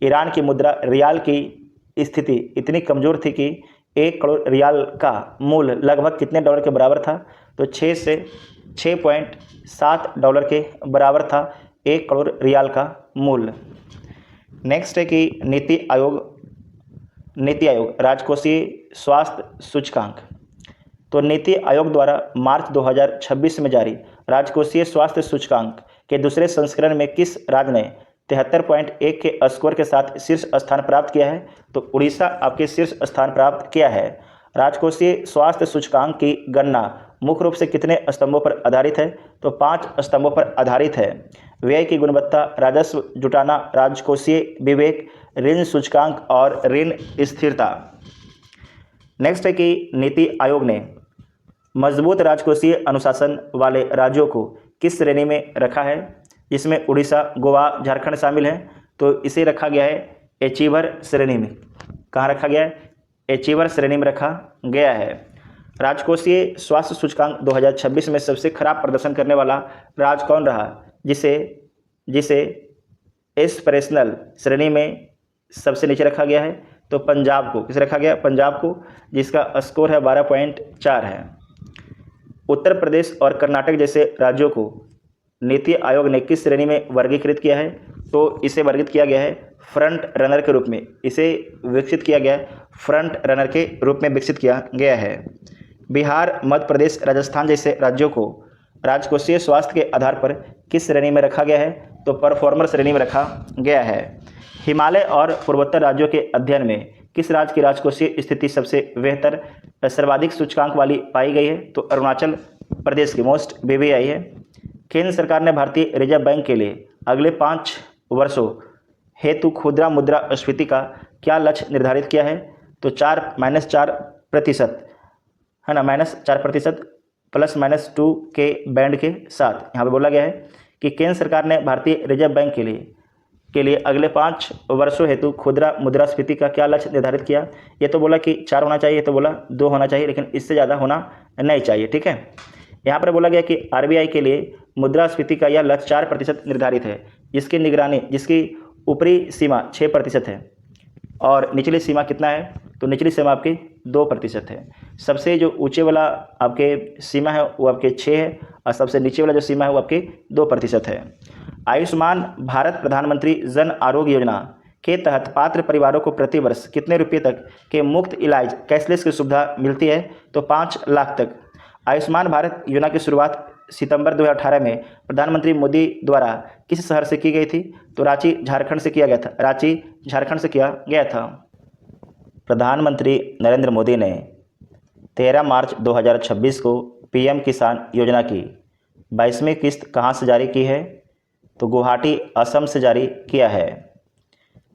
ईरान की मुद्रा रियाल की स्थिति इतनी कमज़ोर थी कि 1 करोड़ रियाल का मूल्य लगभग कितने डॉलर के बराबर था? तो 6 से 6.7 डॉलर के बराबर था 1 करोड़ रियाल का मूल्य। नेक्स्ट है कि नीति आयोग राजकोषीय स्वास्थ्य सूचकांक। तो नीति आयोग द्वारा मार्च 2026 में जारी राजकोषीय स्वास्थ्य सूचकांक के दूसरे संस्करण में किस राज्य ने 73.1 के स्कोर के साथ शीर्ष स्थान प्राप्त किया है? तो उड़ीसा आपके शीर्ष स्थान प्राप्त किया है। राजकोषीय स्वास्थ्य सूचकांक की गणना मुख्य रूप से कितने स्तंभों पर आधारित है? तो 5 स्तंभों पर आधारित है। व्यय की गुणवत्ता, राजस्व जुटाना, राजकोषीय विवेक, ऋण सूचकांक और ऋण स्थिरता। नेक्स्ट है कि नीति आयोग ने मजबूत राजकोषीय अनुशासन वाले राज्यों को किस श्रेणी में रखा है? जिसमें उड़ीसा, गोवा, झारखंड शामिल हैं। तो इसे रखा गया है अचीवर श्रेणी में। कहाँ रखा गया है? अचीवर श्रेणी में रखा गया है। राजकोषीय स्वास्थ्य सूचकांक 2026 में सबसे खराब प्रदर्शन करने वाला राज्य कौन रहा? जिसे एस्पिरेशनल श्रेणी में सबसे नीचे रखा गया है। तो पंजाब को किसे रखा गया? पंजाब को, जिसका स्कोर है 12.4 है। उत्तर प्रदेश और कर्नाटक जैसे राज्यों को नीति आयोग ने किस श्रेणी में वर्गीकृत किया है? तो इसे वर्गीकृत किया गया है फ्रंट रनर के रूप में। इसे विकसित किया गया है, फ्रंट रनर के रूप में विकसित किया गया है। बिहार, मध्य प्रदेश, राजस्थान जैसे राज्यों को राजकोषीय स्वास्थ्य के आधार पर किस श्रेणी में रखा गया है? तो परफॉर्मर श्रेणी में रखा गया है। हिमालय और पूर्वोत्तर राज्यों के अध्ययन में किस राज्य की राजकोषीय स्थिति सबसे बेहतर सर्वाधिक सूचकांक वाली पाई गई है? तो अरुणाचल प्रदेश की मोस्ट BBI है। केंद्र सरकार ने भारतीय रिजर्व बैंक के लिए अगले 5 वर्षों हेतु खुदरा मुद्रास्फीति का क्या लक्ष्य निर्धारित किया है? तो -4% है ना, -4% ±2 के बैंड के साथ। यहाँ पे बोला गया है कि केंद्र सरकार ने भारतीय रिजर्व बैंक के लिए अगले 5 वर्षों हेतु खुदरा मुद्रास्फीति का क्या लक्ष्य निर्धारित किया? ये तो बोला कि 4 होना चाहिए, ये तो बोला 2 होना चाहिए, लेकिन इससे ज़्यादा होना नहीं चाहिए। ठीक है, यहाँ पर बोला गया कि RBI के लिए मुद्रास्फीति का यह लक्ष्य 4% निर्धारित है, जिसकी निगरानी, जिसकी ऊपरी सीमा 6% है और निचली सीमा कितना है? तो निचली सीमा आपकी 2% है। सबसे जो ऊंचे वाला आपके सीमा है वो आपके 6 है और सबसे नीचे वाला जो सीमा है वो आपके 2% है। आयुष्मान भारत प्रधानमंत्री जन आरोग्य योजना के तहत पात्र परिवारों को प्रतिवर्ष कितने रुपये तक के मुफ्त इलाज कैशलेस की सुविधा मिलती है? तो 5 लाख तक। आयुष्मान भारत योजना की शुरुआत सितंबर 2018 में प्रधानमंत्री मोदी द्वारा किस शहर से की गई थी? तो रांची, झारखंड से किया गया था। रांची, झारखंड से किया गया था। प्रधानमंत्री नरेंद्र मोदी ने 13 मार्च 2026 को PM किसान योजना की 22वीं किस्त कहाँ से जारी की है? तो गुवाहाटी, असम से जारी किया है।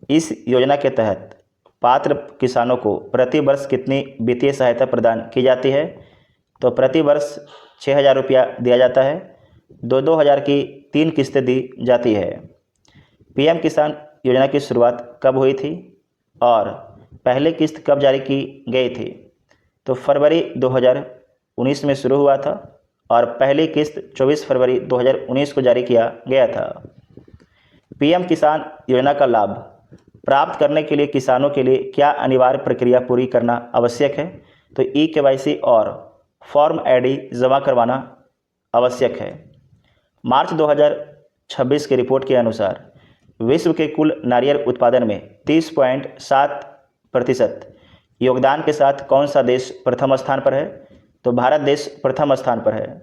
इस योजना के तहत पात्र किसानों को प्रति वर्ष कितनी वित्तीय सहायता प्रदान की जाती है? तो प्रति वर्ष 6,000 रुपया दिया जाता है। 2-2 हज़ार की 3 किस्तें दी जाती है। PM किसान योजना की शुरुआत कब हुई थी और पहली किस्त कब जारी की गई थी? तो फरवरी 2019 में शुरू हुआ था और पहली किस्त 24 फरवरी 2019 को जारी किया गया था। PM किसान योजना का लाभ प्राप्त करने के लिए किसानों के लिए क्या अनिवार्य प्रक्रिया पूरी करना आवश्यक है? तो eKYC और फॉर्म ID जमा करवाना आवश्यक है। मार्च 2026 की रिपोर्ट के अनुसार विश्व के कुल नारियल उत्पादन में 30.7% योगदान के साथ कौन सा देश प्रथम स्थान पर है? तो भारत देश प्रथम स्थान पर है।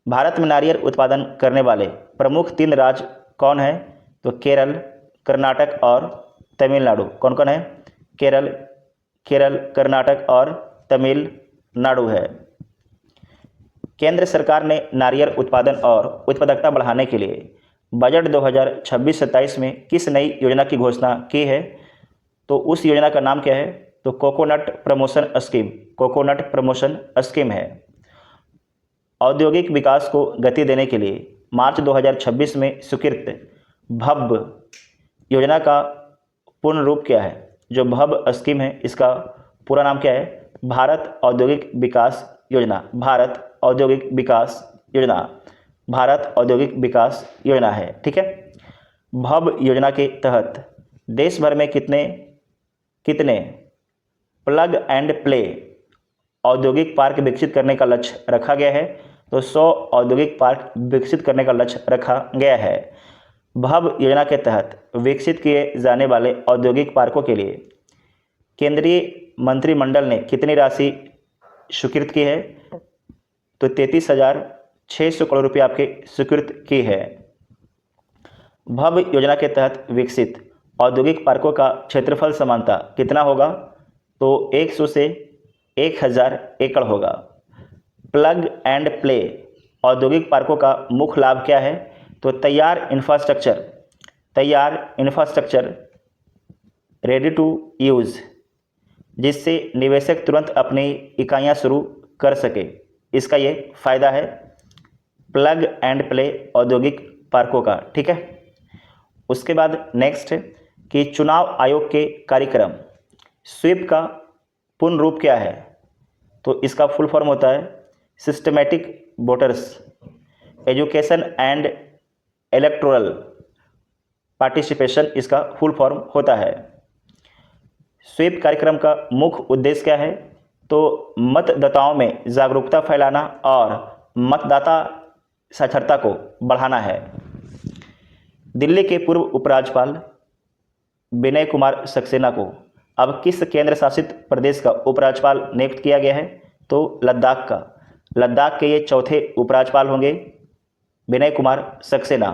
भारत में नारियल उत्पादन करने वाले प्रमुख 3 राज्य कौन हैं? तो केरल, कर्नाटक और तमिलनाडु। कौन कौन है? केरल, केरल, कर्नाटक और तमिलनाडु है। केंद्र सरकार ने नारियल उत्पादन और उत्पादकता बढ़ाने के लिए बजट 2026-27 में किस नई योजना की घोषणा की है? तो उस योजना का नाम क्या है? तो coconut promotion scheme, coconut promotion scheme है। औद्योगिक विकास को गति देने के लिए मार्च 2026 में स्वीकृत भव्य योजना का पूर्ण रूप क्या है? जो भव्य स्कीम है इसका पूरा नाम क्या है? भारत औद्योगिक विकास योजना, भारत औद्योगिक विकास योजना, भारत औद्योगिक विकास योजना है। ठीक है। भव्य योजना के तहत देश भर में कितने प्लग एंड प्ले औद्योगिक पार्क विकसित करने का लक्ष्य रखा गया है? तो 100 औद्योगिक पार्क विकसित करने का लक्ष्य रखा गया है। भव्य योजना के तहत विकसित किए जाने वाले औद्योगिक पार्कों के लिए केंद्रीय मंत्रिमंडल ने कितनी राशि स्वीकृत की है? तो 33,600 करोड़ रुपये आपके स्वीकृत की है। भव्य योजना के तहत विकसित औद्योगिक पार्कों का क्षेत्रफल समानता कितना होगा? तो 100 से 1000 एकड़ होगा। प्लग एंड प्ले औद्योगिक पार्कों का मुख्य लाभ क्या है? तो तैयार इंफ्रास्ट्रक्चर रेडी टू यूज़, जिससे निवेशक तुरंत अपनी इकाइयां शुरू कर सके, इसका ये फायदा है प्लग एंड प्ले औद्योगिक पार्कों का। ठीक है। उसके बाद नेक्स्ट कि चुनाव आयोग के कार्यक्रम स्वीप का पूर्ण रूप क्या है? तो इसका फुल फॉर्म होता है systematic voters education and electoral participation, इसका फुल फॉर्म होता है। स्वीप कार्यक्रम का मुख्य उद्देश्य क्या है? तो मतदाताओं में जागरूकता फैलाना और मतदाता साक्षरता को बढ़ाना है। दिल्ली के पूर्व उपराज्यपाल विनय कुमार सक्सेना को अब किस केंद्र शासित प्रदेश का उपराज्यपाल नियुक्त किया गया है? तो लद्दाख का। लद्दाख के ये चौथे उपराज्यपाल होंगे विनय कुमार सक्सेना।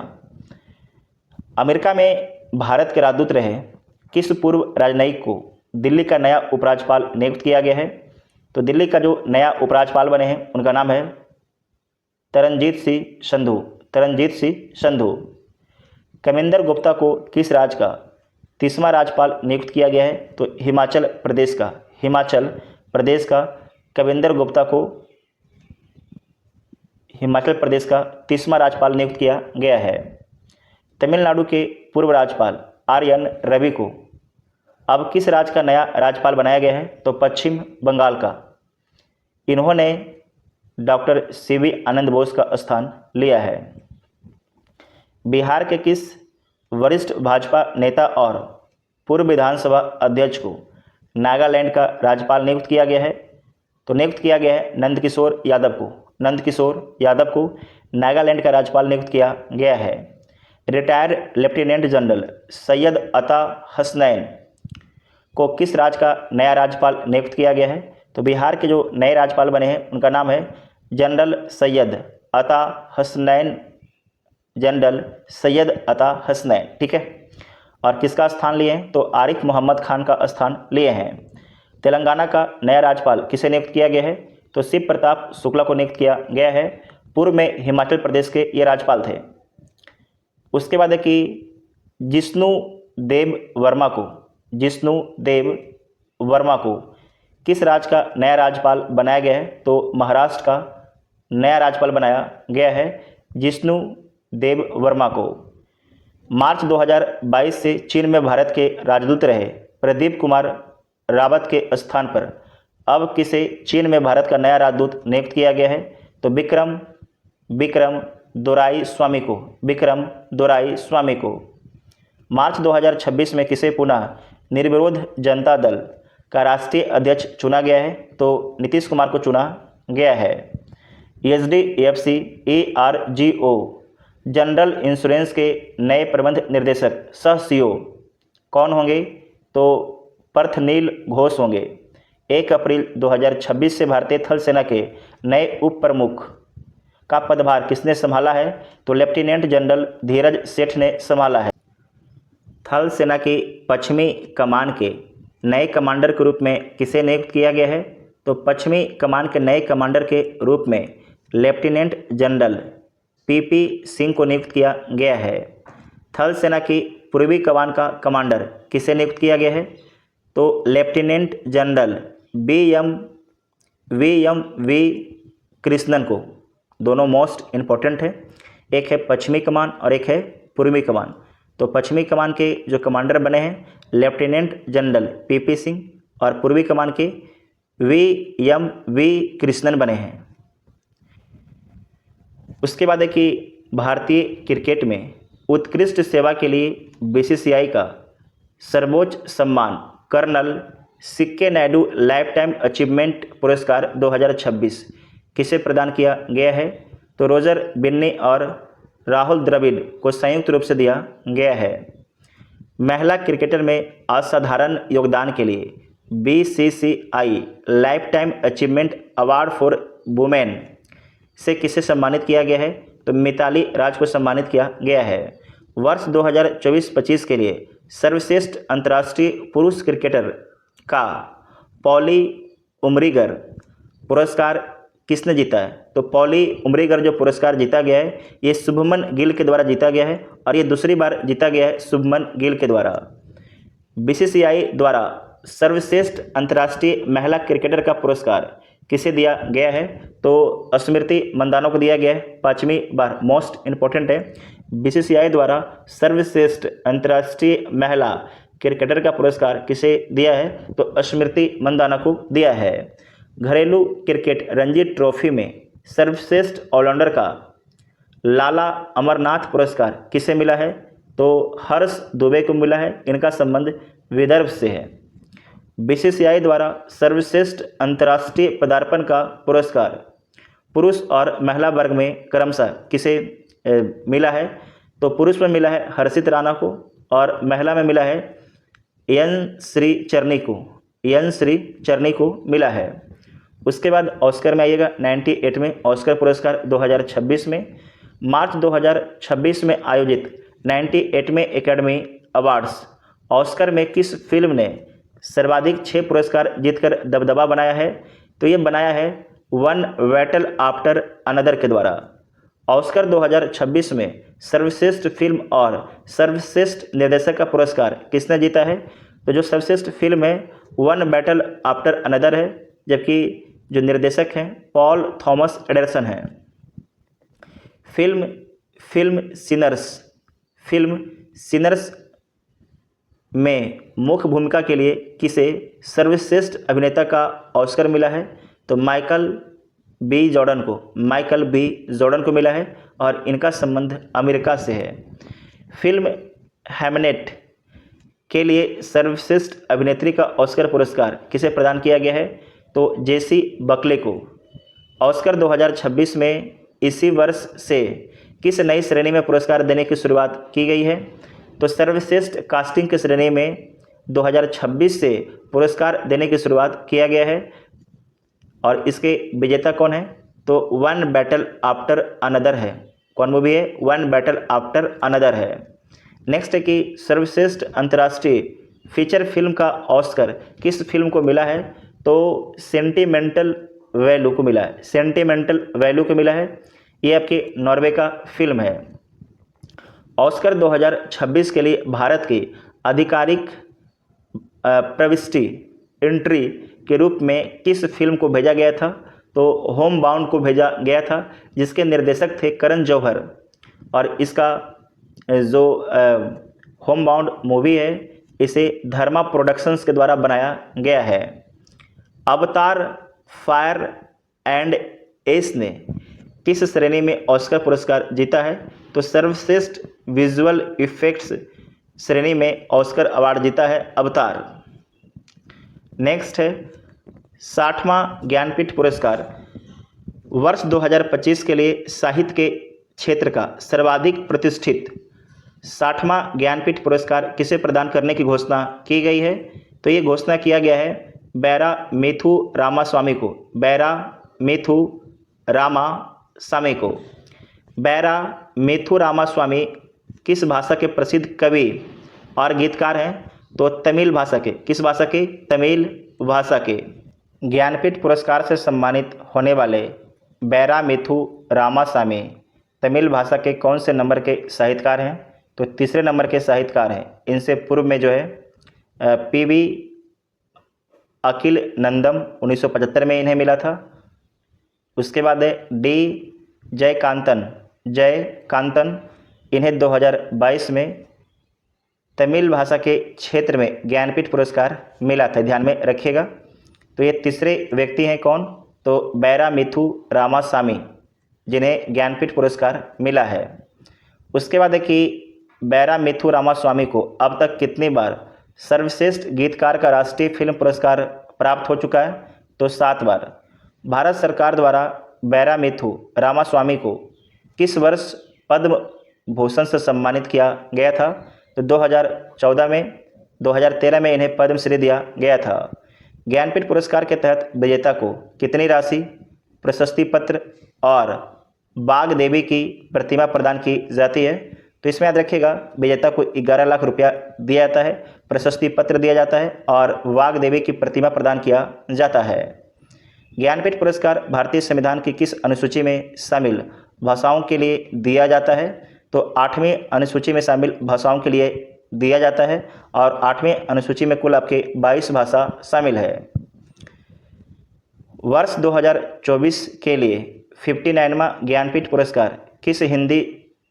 अमेरिका में भारत के राजदूत रहे किस पूर्व राजनयिक को दिल्ली का नया उपराज्यपाल नियुक्त किया गया है? तो दिल्ली का जो नया उपराज्यपाल बने हैं उनका नाम है तरनजीत सिंह संधू, तरनजीत सिंह संधू। कविंदर गुप्ता को किस राज्य का 30वां राज्यपाल नियुक्त किया गया है? तो हिमाचल प्रदेश का, हिमाचल प्रदेश का कविंदर गुप्ता को हिमाचल प्रदेश का 30वां राज्यपाल नियुक्त किया गया है। तमिलनाडु के पूर्व राज्यपाल आर.एन. रवि को अब किस राज्य का नया राज्यपाल बनाया गया है? तो पश्चिम बंगाल का। इन्होंने डॉक्टर सी.वी. आनंद बोस का स्थान लिया है। बिहार के किस वरिष्ठ भाजपा नेता और पूर्व विधानसभा अध्यक्ष को नागालैंड का राज्यपाल नियुक्त किया गया है? तो नियुक्त किया गया है नंदकिशोर यादव को, नंदकिशोर यादव को नागालैंड का राज्यपाल नियुक्त किया गया है। रिटायर्ड लेफ्टिनेंट जनरल सैयद अता हसनैन को किस राज्य का नया राज्यपाल नियुक्त किया गया है? तो बिहार के जो नए राज्यपाल बने हैं उनका नाम है जनरल सैयद अता हसनैन, जनरल सैयद अता हसनैन। ठीक है। और किसका स्थान लिए हैं? तो आरिफ मोहम्मद खान का स्थान लिए हैं। तेलंगाना का नया राज्यपाल किसे नियुक्त किया गया है? तो शिव प्रताप शुक्ला को नियुक्त किया गया है। पूर्व में हिमाचल प्रदेश के ये राज्यपाल थे। उसके बाद है कि जिष्णु देव वर्मा को किस राज्य का नया राज्यपाल बनाया गया है? तो महाराष्ट्र का नया राज्यपाल बनाया गया है जिष्णु देव वर्मा को। मार्च 2022 से चीन में भारत के राजदूत रहे प्रदीप कुमार रावत के स्थान पर अब किसे चीन में भारत का नया राजदूत नियुक्त किया गया है? तो विक्रम दोराई स्वामी को। मार्च 2026 में किसे पुनः निर्विरोध जनता दल का राष्ट्रीय अध्यक्ष चुना गया है? तो नीतीश कुमार को चुना गया है। एचडीएफसी ARGO जनरल इंश्योरेंस के नए प्रबंध निर्देशक सह CEO कौन होंगे? तो पार्थनील घोष होंगे। 1 अप्रैल 2026 से भारतीय थल सेना के नए उप प्रमुख का पदभार किसने संभाला है? तो लेफ्टिनेंट जनरल धीरज सेठ ने संभाला है। थल सेना की पश्चिमी कमान के नए कमांडर के रूप में किसे नियुक्त किया गया है? तो पश्चिमी कमान के नए कमांडर के रूप में लेफ्टिनेंट जनरल पीपी सिंह को नियुक्त किया गया है। थल सेना की पूर्वी कमान का कमांडर किसे नियुक्त किया गया है? तो लेफ्टिनेंट जनरल वी कृष्णन को। दोनों मोस्ट इम्पोर्टेंट है, एक है पश्चिमी कमान और एक है पूर्वी कमान। तो पश्चिमी कमान के जो कमांडर बने हैं लेफ्टिनेंट जनरल पीपी सिंह और पूर्वी कमान के वी कृष्णन बने हैं। उसके बाद है कि भारतीय क्रिकेट में उत्कृष्ट सेवा के लिए बीसीसीआई का सर्वोच्च सम्मान colonel CK Naidu lifetime achievement पुरस्कार 2026 किसे प्रदान किया गया है? तो रोजर बिन्नी और राहुल द्रविड़ को संयुक्त रूप से दिया गया है। महिला क्रिकेटर में असाधारण योगदान के लिए BCCI life time achievement award for women से किसे सम्मानित किया गया है? तो मिताली राज को सम्मानित किया गया है। वर्ष 2024-25 के लिए सर्वश्रेष्ठ अंतर्राष्ट्रीय पुरुष क्रिकेटर का पॉली उमरीगर पुरस्कार किसने जीता है? तो पॉली उमरीगर जो पुरस्कार जीता गया है ये शुभमन गिल के द्वारा जीता गया है और ये दूसरी बार जीता गया है शुभमन गिल के द्वारा। बीसीसीआई द्वारा सर्वश्रेष्ठ अंतर्राष्ट्रीय महिला क्रिकेटर का पुरस्कार किसे दिया गया है? तो स्मृति मंदाना को दिया गया है। पांचवी बार मोस्ट इम्पोर्टेंट है, बीसीसीआई द्वारा सर्वश्रेष्ठ अंतर्राष्ट्रीय महिला क्रिकेटर का पुरस्कार किसे दिया है? तो स्मृति मंदाना को दिया है। घरेलू क्रिकेट रणजी ट्रॉफी में सर्वश्रेष्ठ ऑलराउंडर का लाला अमरनाथ पुरस्कार किसे मिला है? तो हर्ष दुबे को मिला है। इनका संबंध विदर्भ से है। बीसीसीआई द्वारा सर्वश्रेष्ठ अंतर्राष्ट्रीय पदार्पण का पुरस्कार पुरुष और महिला वर्ग में क्रमशः किसे मिला है? तो पुरुष में मिला है हर्षित राणा को और महिला में मिला है एन श्री चरनी को मिला है। उसके बाद ऑस्कर में आइएगा 98 में ऑस्कर पुरस्कार 2026 में। मार्च 2026 में आयोजित 98 में एकेडमी अवार्ड्स ऑस्कर में किस फिल्म ने सर्वाधिक 6 पुरस्कार जीतकर दबदबा बनाया है? तो ये बनाया है वन बैटल आफ्टर अनदर के द्वारा। ऑस्कर 2026 में सर्वश्रेष्ठ फिल्म और सर्वश्रेष्ठ निर्देशक का पुरस्कार किसने जीता है? तो जो सर्वश्रेष्ठ फिल्म है वन बैटल आफ्टर अनदर है, जबकि जो निर्देशक हैं पॉल थॉमस एंडरसन हैं। फिल्म सिनर्स में मुख्य भूमिका के लिए किसे सर्वश्रेष्ठ अभिनेता का ऑस्कर मिला है? तो माइकल बी जॉर्डन को मिला है और इनका संबंध अमेरिका से है। फिल्म हैमनेट के लिए सर्वश्रेष्ठ अभिनेत्री का ऑस्कर पुरस्कार किसे प्रदान किया गया है? तो जेसी बकले को। ऑस्कर 2026 में इसी वर्ष से किस नई श्रेणी में पुरस्कार देने की शुरुआत की गई है? तो सर्वश्रेष्ठ कास्टिंग की श्रेणी में 2026 से पुरस्कार देने की शुरुआत किया गया है और इसके विजेता कौन है? तो वन बैटल आफ्टर अनदर है। कौन मूवी है? वन बैटल आफ्टर अनदर है। नेक्स्ट है कि सर्वश्रेष्ठ अंतर्राष्ट्रीय फीचर फिल्म का ऑस्कर किस फिल्म को मिला है? तो सेंटिमेंटल वैल्यू को मिला है। ये आपके नॉर्वे का फिल्म है। ऑस्कर 2026 के लिए भारत की आधिकारिक प्रविष्टि एंट्री के रूप में किस फिल्म को भेजा गया था? तो होम बाउंड को भेजा गया था, जिसके निर्देशक थे करण जौहर और इसका जो होम बाउंड मूवी है इसे धर्मा प्रोडक्शंस के द्वारा बनाया गया है। अवतार फायर एंड एस ने किस श्रेणी में ऑस्कर पुरस्कार जीता है? तो सर्वश्रेष्ठ विजुअल इफेक्ट्स श्रेणी में ऑस्कर अवार्ड जीता है अवतार। नेक्स्ट है 60वां ज्ञानपीठ पुरस्कार वर्ष 2025 के लिए साहित्य के क्षेत्र का सर्वाधिक प्रतिष्ठित 60वां ज्ञानपीठ पुरस्कार किसे प्रदान करने की घोषणा की गई है? तो ये घोषणा किया गया है बैरा मेथु रामास्वामी को। बैरा मेथु रामास्वामी किस भाषा के प्रसिद्ध कवि और गीतकार हैं? तो तमिल भाषा के, किस भाषा के? तमिल भाषा के। ज्ञानपीठ पुरस्कार से सम्मानित होने वाले बैरामिथु रामासामी तमिल भाषा के कौन से नंबर के साहित्यकार हैं? तो तीसरे नंबर के साहित्यकार हैं। इनसे पूर्व में जो है पीवी अखिल नंदम 1975 में इन्हें मिला था। उसके बाद है डी जयकांतन इन्हें 2022 में तमिल भाषा के क्षेत्र में ज्ञानपीठ पुरस्कार मिला था, ध्यान में रखिएगा। तो ये तीसरे व्यक्ति हैं कौन? तो बैरामिथु रामासामी, जिन्हें ज्ञानपीठ पुरस्कार मिला है। उसके बाद है कि बैरामिथु रामास्वामी को अब तक कितनी बार सर्वश्रेष्ठ गीतकार का राष्ट्रीय फिल्म पुरस्कार प्राप्त हो चुका है? तो 7 बार। भारत सरकार द्वारा बैरामिथु रामास्वामी को किस वर्ष पद्म भूषण से सम्मानित किया गया था? तो 2014 में, 2013 में इन्हें पद्मश्री दिया गया था। ज्ञानपीठ पुरस्कार के तहत विजेता को कितनी राशि, प्रशस्ति पत्र और बाग देवी की प्रतिमा प्रदान की जाती है? तो इसमें याद रखिएगा, विजेता को 11 लाख रुपया दिया जाता है, प्रशस्ति पत्र दिया जाता है और वाग देवी की प्रतिमा प्रदान किया जाता है। ज्ञानपीठ पुरस्कार भारतीय संविधान की किस अनुसूची में शामिल भाषाओं के लिए दिया जाता है? तो 8वीं अनुसूची में शामिल भाषाओं के लिए दिया जाता है और 8वीं अनुसूची में कुल आपके 22 भाषा शामिल है। वर्ष 2024 के लिए 59वां ज्ञानपीठ पुरस्कार किस हिंदी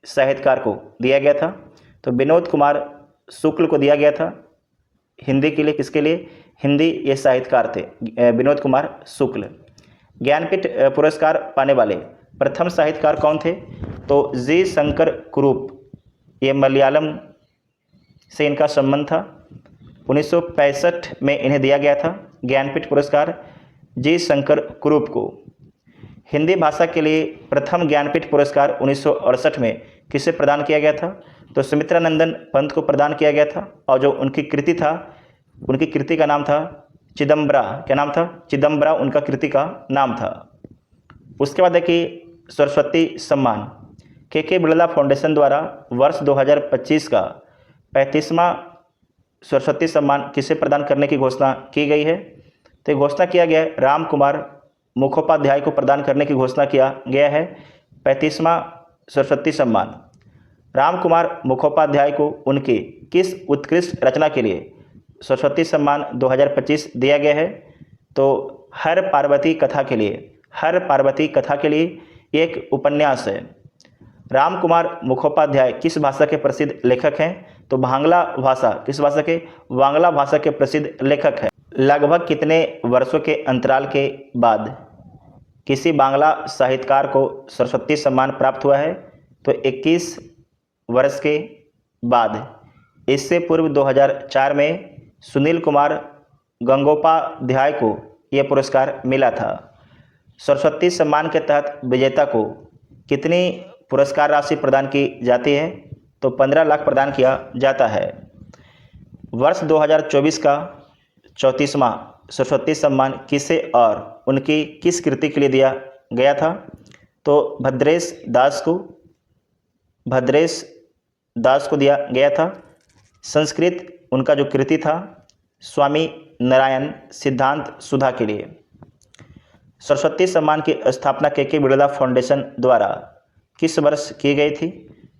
साहित्यकार को दिया गया था? तो विनोद कुमार शुक्ल को दिया गया था। हिंदी के लिए, किसके लिए? हिंदी ये साहित्यकार थे विनोद कुमार शुक्ल। ज्ञानपीठ पुरस्कार पाने वाले प्रथम साहित्यकार कौन थे? तो जी शंकर कुरूप, ये मलयालम से इनका संबंध था। 1965 में इन्हें दिया गया था ज्ञानपीठ पुरस्कार जी शंकर कुरूप को। हिंदी भाषा के लिए प्रथम ज्ञानपीठ पुरस्कार 1968 में किसे प्रदान किया गया था? तो सुमित्रानंदन पंत को प्रदान किया गया था और जो उनकी कृति था, उनकी कृति का नाम था चिदम्बरा। क्या नाम था? चिदम्बरा उनका कृति का नाम था। उसके बाद है कि सरस्वती सम्मान के बिरला फाउंडेशन द्वारा वर्ष 2025 का 35वां सरस्वती सम्मान किसे प्रदान करने की घोषणा की गई है? तो घोषणा किया गया है राम कुमार मुखोपाध्याय को प्रदान करने की घोषणा किया गया है 35वां सरस्वती सम्मान। राम कुमार मुखोपाध्याय को उनकी किस उत्कृष्ट रचना के लिए सरस्वती सम्मान 2025 दिया गया है? तो हर पार्वती कथा के लिए एक उपन्यास है। राम कुमार मुखोपाध्याय किस भाषा के प्रसिद्ध लेखक हैं? तो बांग्ला भाषा, किस भाषा के? बांग्ला भाषा के प्रसिद्ध लेखक हैं। लगभग कितने वर्षों के अंतराल के बाद किसी बांग्ला साहित्यकार को सरस्वती सम्मान प्राप्त हुआ है? तो 21 वर्ष के बाद। इससे पूर्व 2004 में सुनील कुमार गंगोपाध्याय को यह पुरस्कार मिला था। सरस्वती सम्मान के तहत विजेता को कितनी पुरस्कार राशि प्रदान की जाती है? तो 15 लाख प्रदान किया जाता है। वर्ष 2024 का 34वां सरस्वती सम्मान किसे और उनकी किस कृति के लिए दिया गया था? तो भद्रेश दास को दिया गया था। संस्कृत उनका जो कृति था स्वामी नारायण सिद्धांत सुधा के लिए। सरस्वती सम्मान की स्थापना के बिरला फाउंडेशन द्वारा किस वर्ष की गई थी?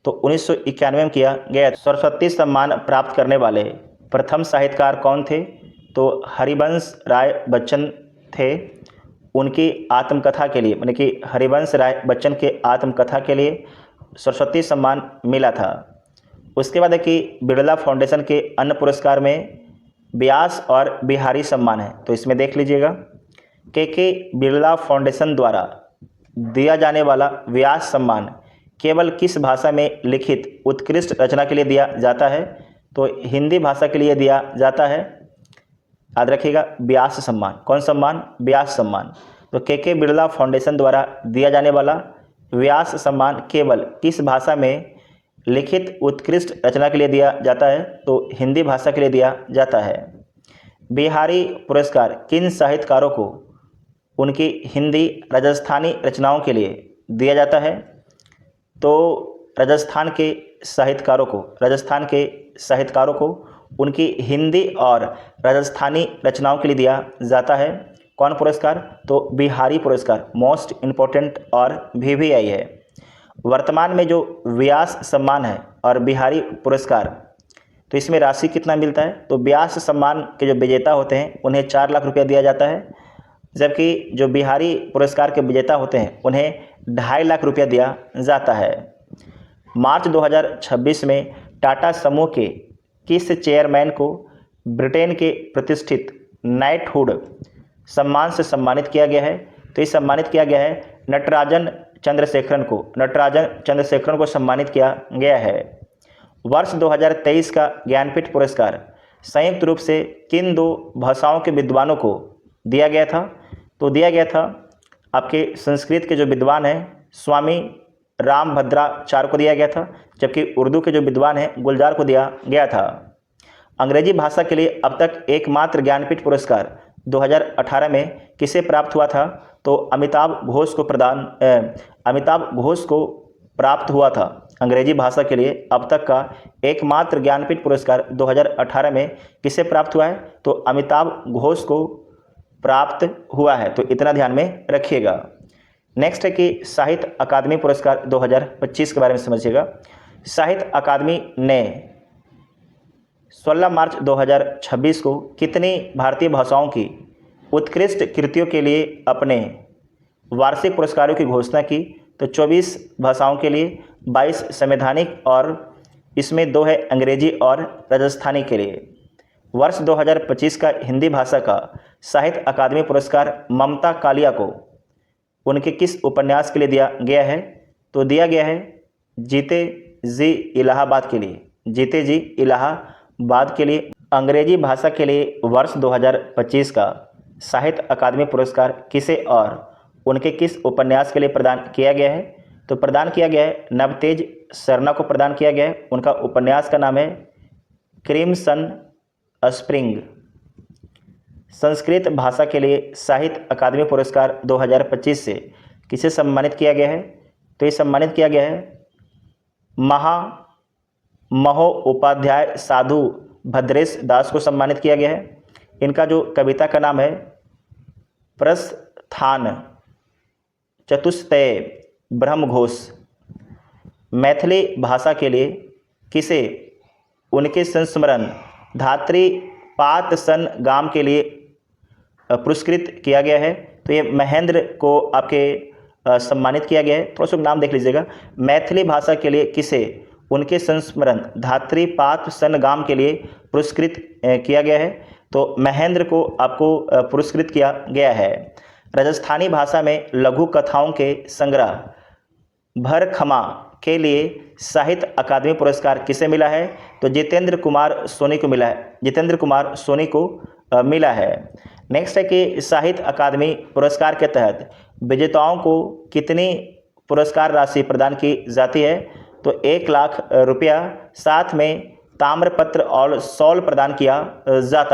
तो 1991 में किया गया। सरस्वती सम्मान प्राप्त करने वाले प्रथम साहित्यकार कौन थे? तो हरिवंश राय बच्चन थे। उनकी आत्मकथा के लिए, यानी कि हरिवंश राय बच्चन के आत्मकथा के लिए सरस्वती सम्मान मिला था। उसके बाद है कि बिरला फाउंडेशन के अन्य पुरस्कार में व्यास और बिहारी सम्मान है। तो इसमें देख लीजिएगा के बिरला फाउंडेशन द्वारा दिया जाने वाला व्यास सम्मान केवल किस भाषा में लिखित उत्कृष्ट रचना के लिए दिया जाता है? तो हिंदी भाषा के लिए दिया जाता है। याद रखिएगा, व्यास सम्मान। कौन सम्मान? व्यास सम्मान। तो के बिरला फाउंडेशन द्वारा दिया जाने वाला व्यास सम्मान केवल किस भाषा में लिखित उत्कृष्ट रचना के लिए दिया जाता है? तो हिंदी भाषा के लिए दिया जाता है। बिहारी पुरस्कार किन साहित्यकारों को उनकी हिंदी राजस्थानी रचनाओं के लिए दिया जाता है? तो राजस्थान के साहित्यकारों को उनकी हिंदी और राजस्थानी रचनाओं के लिए दिया जाता है। कौन पुरस्कार? तो बिहारी पुरस्कार, मोस्ट इम्पोर्टेंट और VVI है। वर्तमान में जो व्यास सम्मान है और बिहारी पुरस्कार, तो इसमें राशि कितना मिलता है? तो व्यास सम्मान के जो विजेता होते हैं उन्हें 4 लाख रुपया दिया जाता है, जबकि जो बिहारी पुरस्कार के विजेता होते हैं उन्हें 2.5 लाख रुपया दिया जाता है। मार्च 2026 में टाटा समूह के किस चेयरमैन को ब्रिटेन के प्रतिष्ठित नाइटहुड सम्मान से सम्मानित किया गया है? तो ये सम्मानित किया गया है नटराजन चंद्रशेखरन को। नटराजन चंद्रशेखरन को सम्मानित किया गया है। वर्ष 2023 का ज्ञानपीठ पुरस्कार संयुक्त रूप से किन 2 भाषाओं के विद्वानों को दिया गया था? तो दिया गया था आपके संस्कृत के जो विद्वान हैं स्वामी रामभद्राचार्य को दिया गया था, जबकि उर्दू के जो विद्वान हैं गुलजार को दिया गया था। अंग्रेजी भाषा के लिए अब तक एकमात्र ज्ञानपीठ पुरस्कार 2018 में किसे प्राप्त हुआ था? तो अमिताभ घोष को प्राप्त हुआ था। अंग्रेजी भाषा के लिए अब तक का एकमात्र ज्ञानपीठ पुरस्कार 2018 में किसे प्राप्त हुआ है? तो अमिताभ घोष को प्राप्त हुआ है। तो इतना ध्यान में रखिएगा। नेक्स्ट है कि साहित्य अकादमी पुरस्कार 2025 के बारे में समझिएगा। साहित्य अकादमी ने 16 मार्च 2026 को कितनी भारतीय भाषाओं की उत्कृष्ट कृतियों के लिए अपने वार्षिक पुरस्कारों की घोषणा की? तो 24 भाषाओं के लिए, 22 संवैधानिक और इसमें 2 है अंग्रेजी और राजस्थानी के लिए। वर्ष 2025 का हिंदी भाषा का साहित्य अकादमी पुरस्कार ममता कालिया को उनके किस उपन्यास के लिए दिया गया है? तो दिया गया है जीते जी इलाहाबाद के लिए। जीते जी इलाहाबाद के लिए। अंग्रेजी भाषा के लिए वर्ष 2025 का साहित्य अकादमी पुरस्कार किसे और उनके किस उपन्यास के लिए प्रदान किया गया है? तो प्रदान किया गया है नवतेज सरना को प्रदान किया गया है। उनका उपन्यास का नाम है क्रिमसन स्प्रिंग। संस्कृत भाषा के लिए साहित्य अकादमी पुरस्कार 2025 से किसे सम्मानित किया गया है? तो ये सम्मानित किया गया है महोपाध्याय साधु भद्रेश दास को सम्मानित किया गया है। इनका जो कविता का नाम है प्रस्थान चतुष्टय ब्रह्मघोष। मैथिली भाषा के लिए किसे उनके संस्मरण धात्री पातसन गाम के लिए पुरस्कृत किया गया है? तो ये महेंद्र को आपके सम्मानित किया गया है। थोड़ा सा नाम देख लीजिएगा। मैथिली भाषा के लिए किसे उनके संस्मरण धात्री पातसन गाम के लिए पुरस्कृत किया गया है? तो महेंद्र को आपको पुरस्कृत किया गया है। राजस्थानी भाषा में लघु कथाओं के संग्रह भरखमा के लिए साहित्य अकादमी पुरस्कार किसे मिला है? तो जितेंद्र कुमार सोनी को मिला है। जितेंद्र कुमार सोनी को मिला है। नेक्स्ट है कि साहित्य अकादमी पुरस्कार के तहत विजेताओं को कितनी पुरस्कार राशि प्रदान की जाती है? तो 1 लाख रुपया, साथ में ताम्रपत्र और शॉल प्रदान किया जाता है।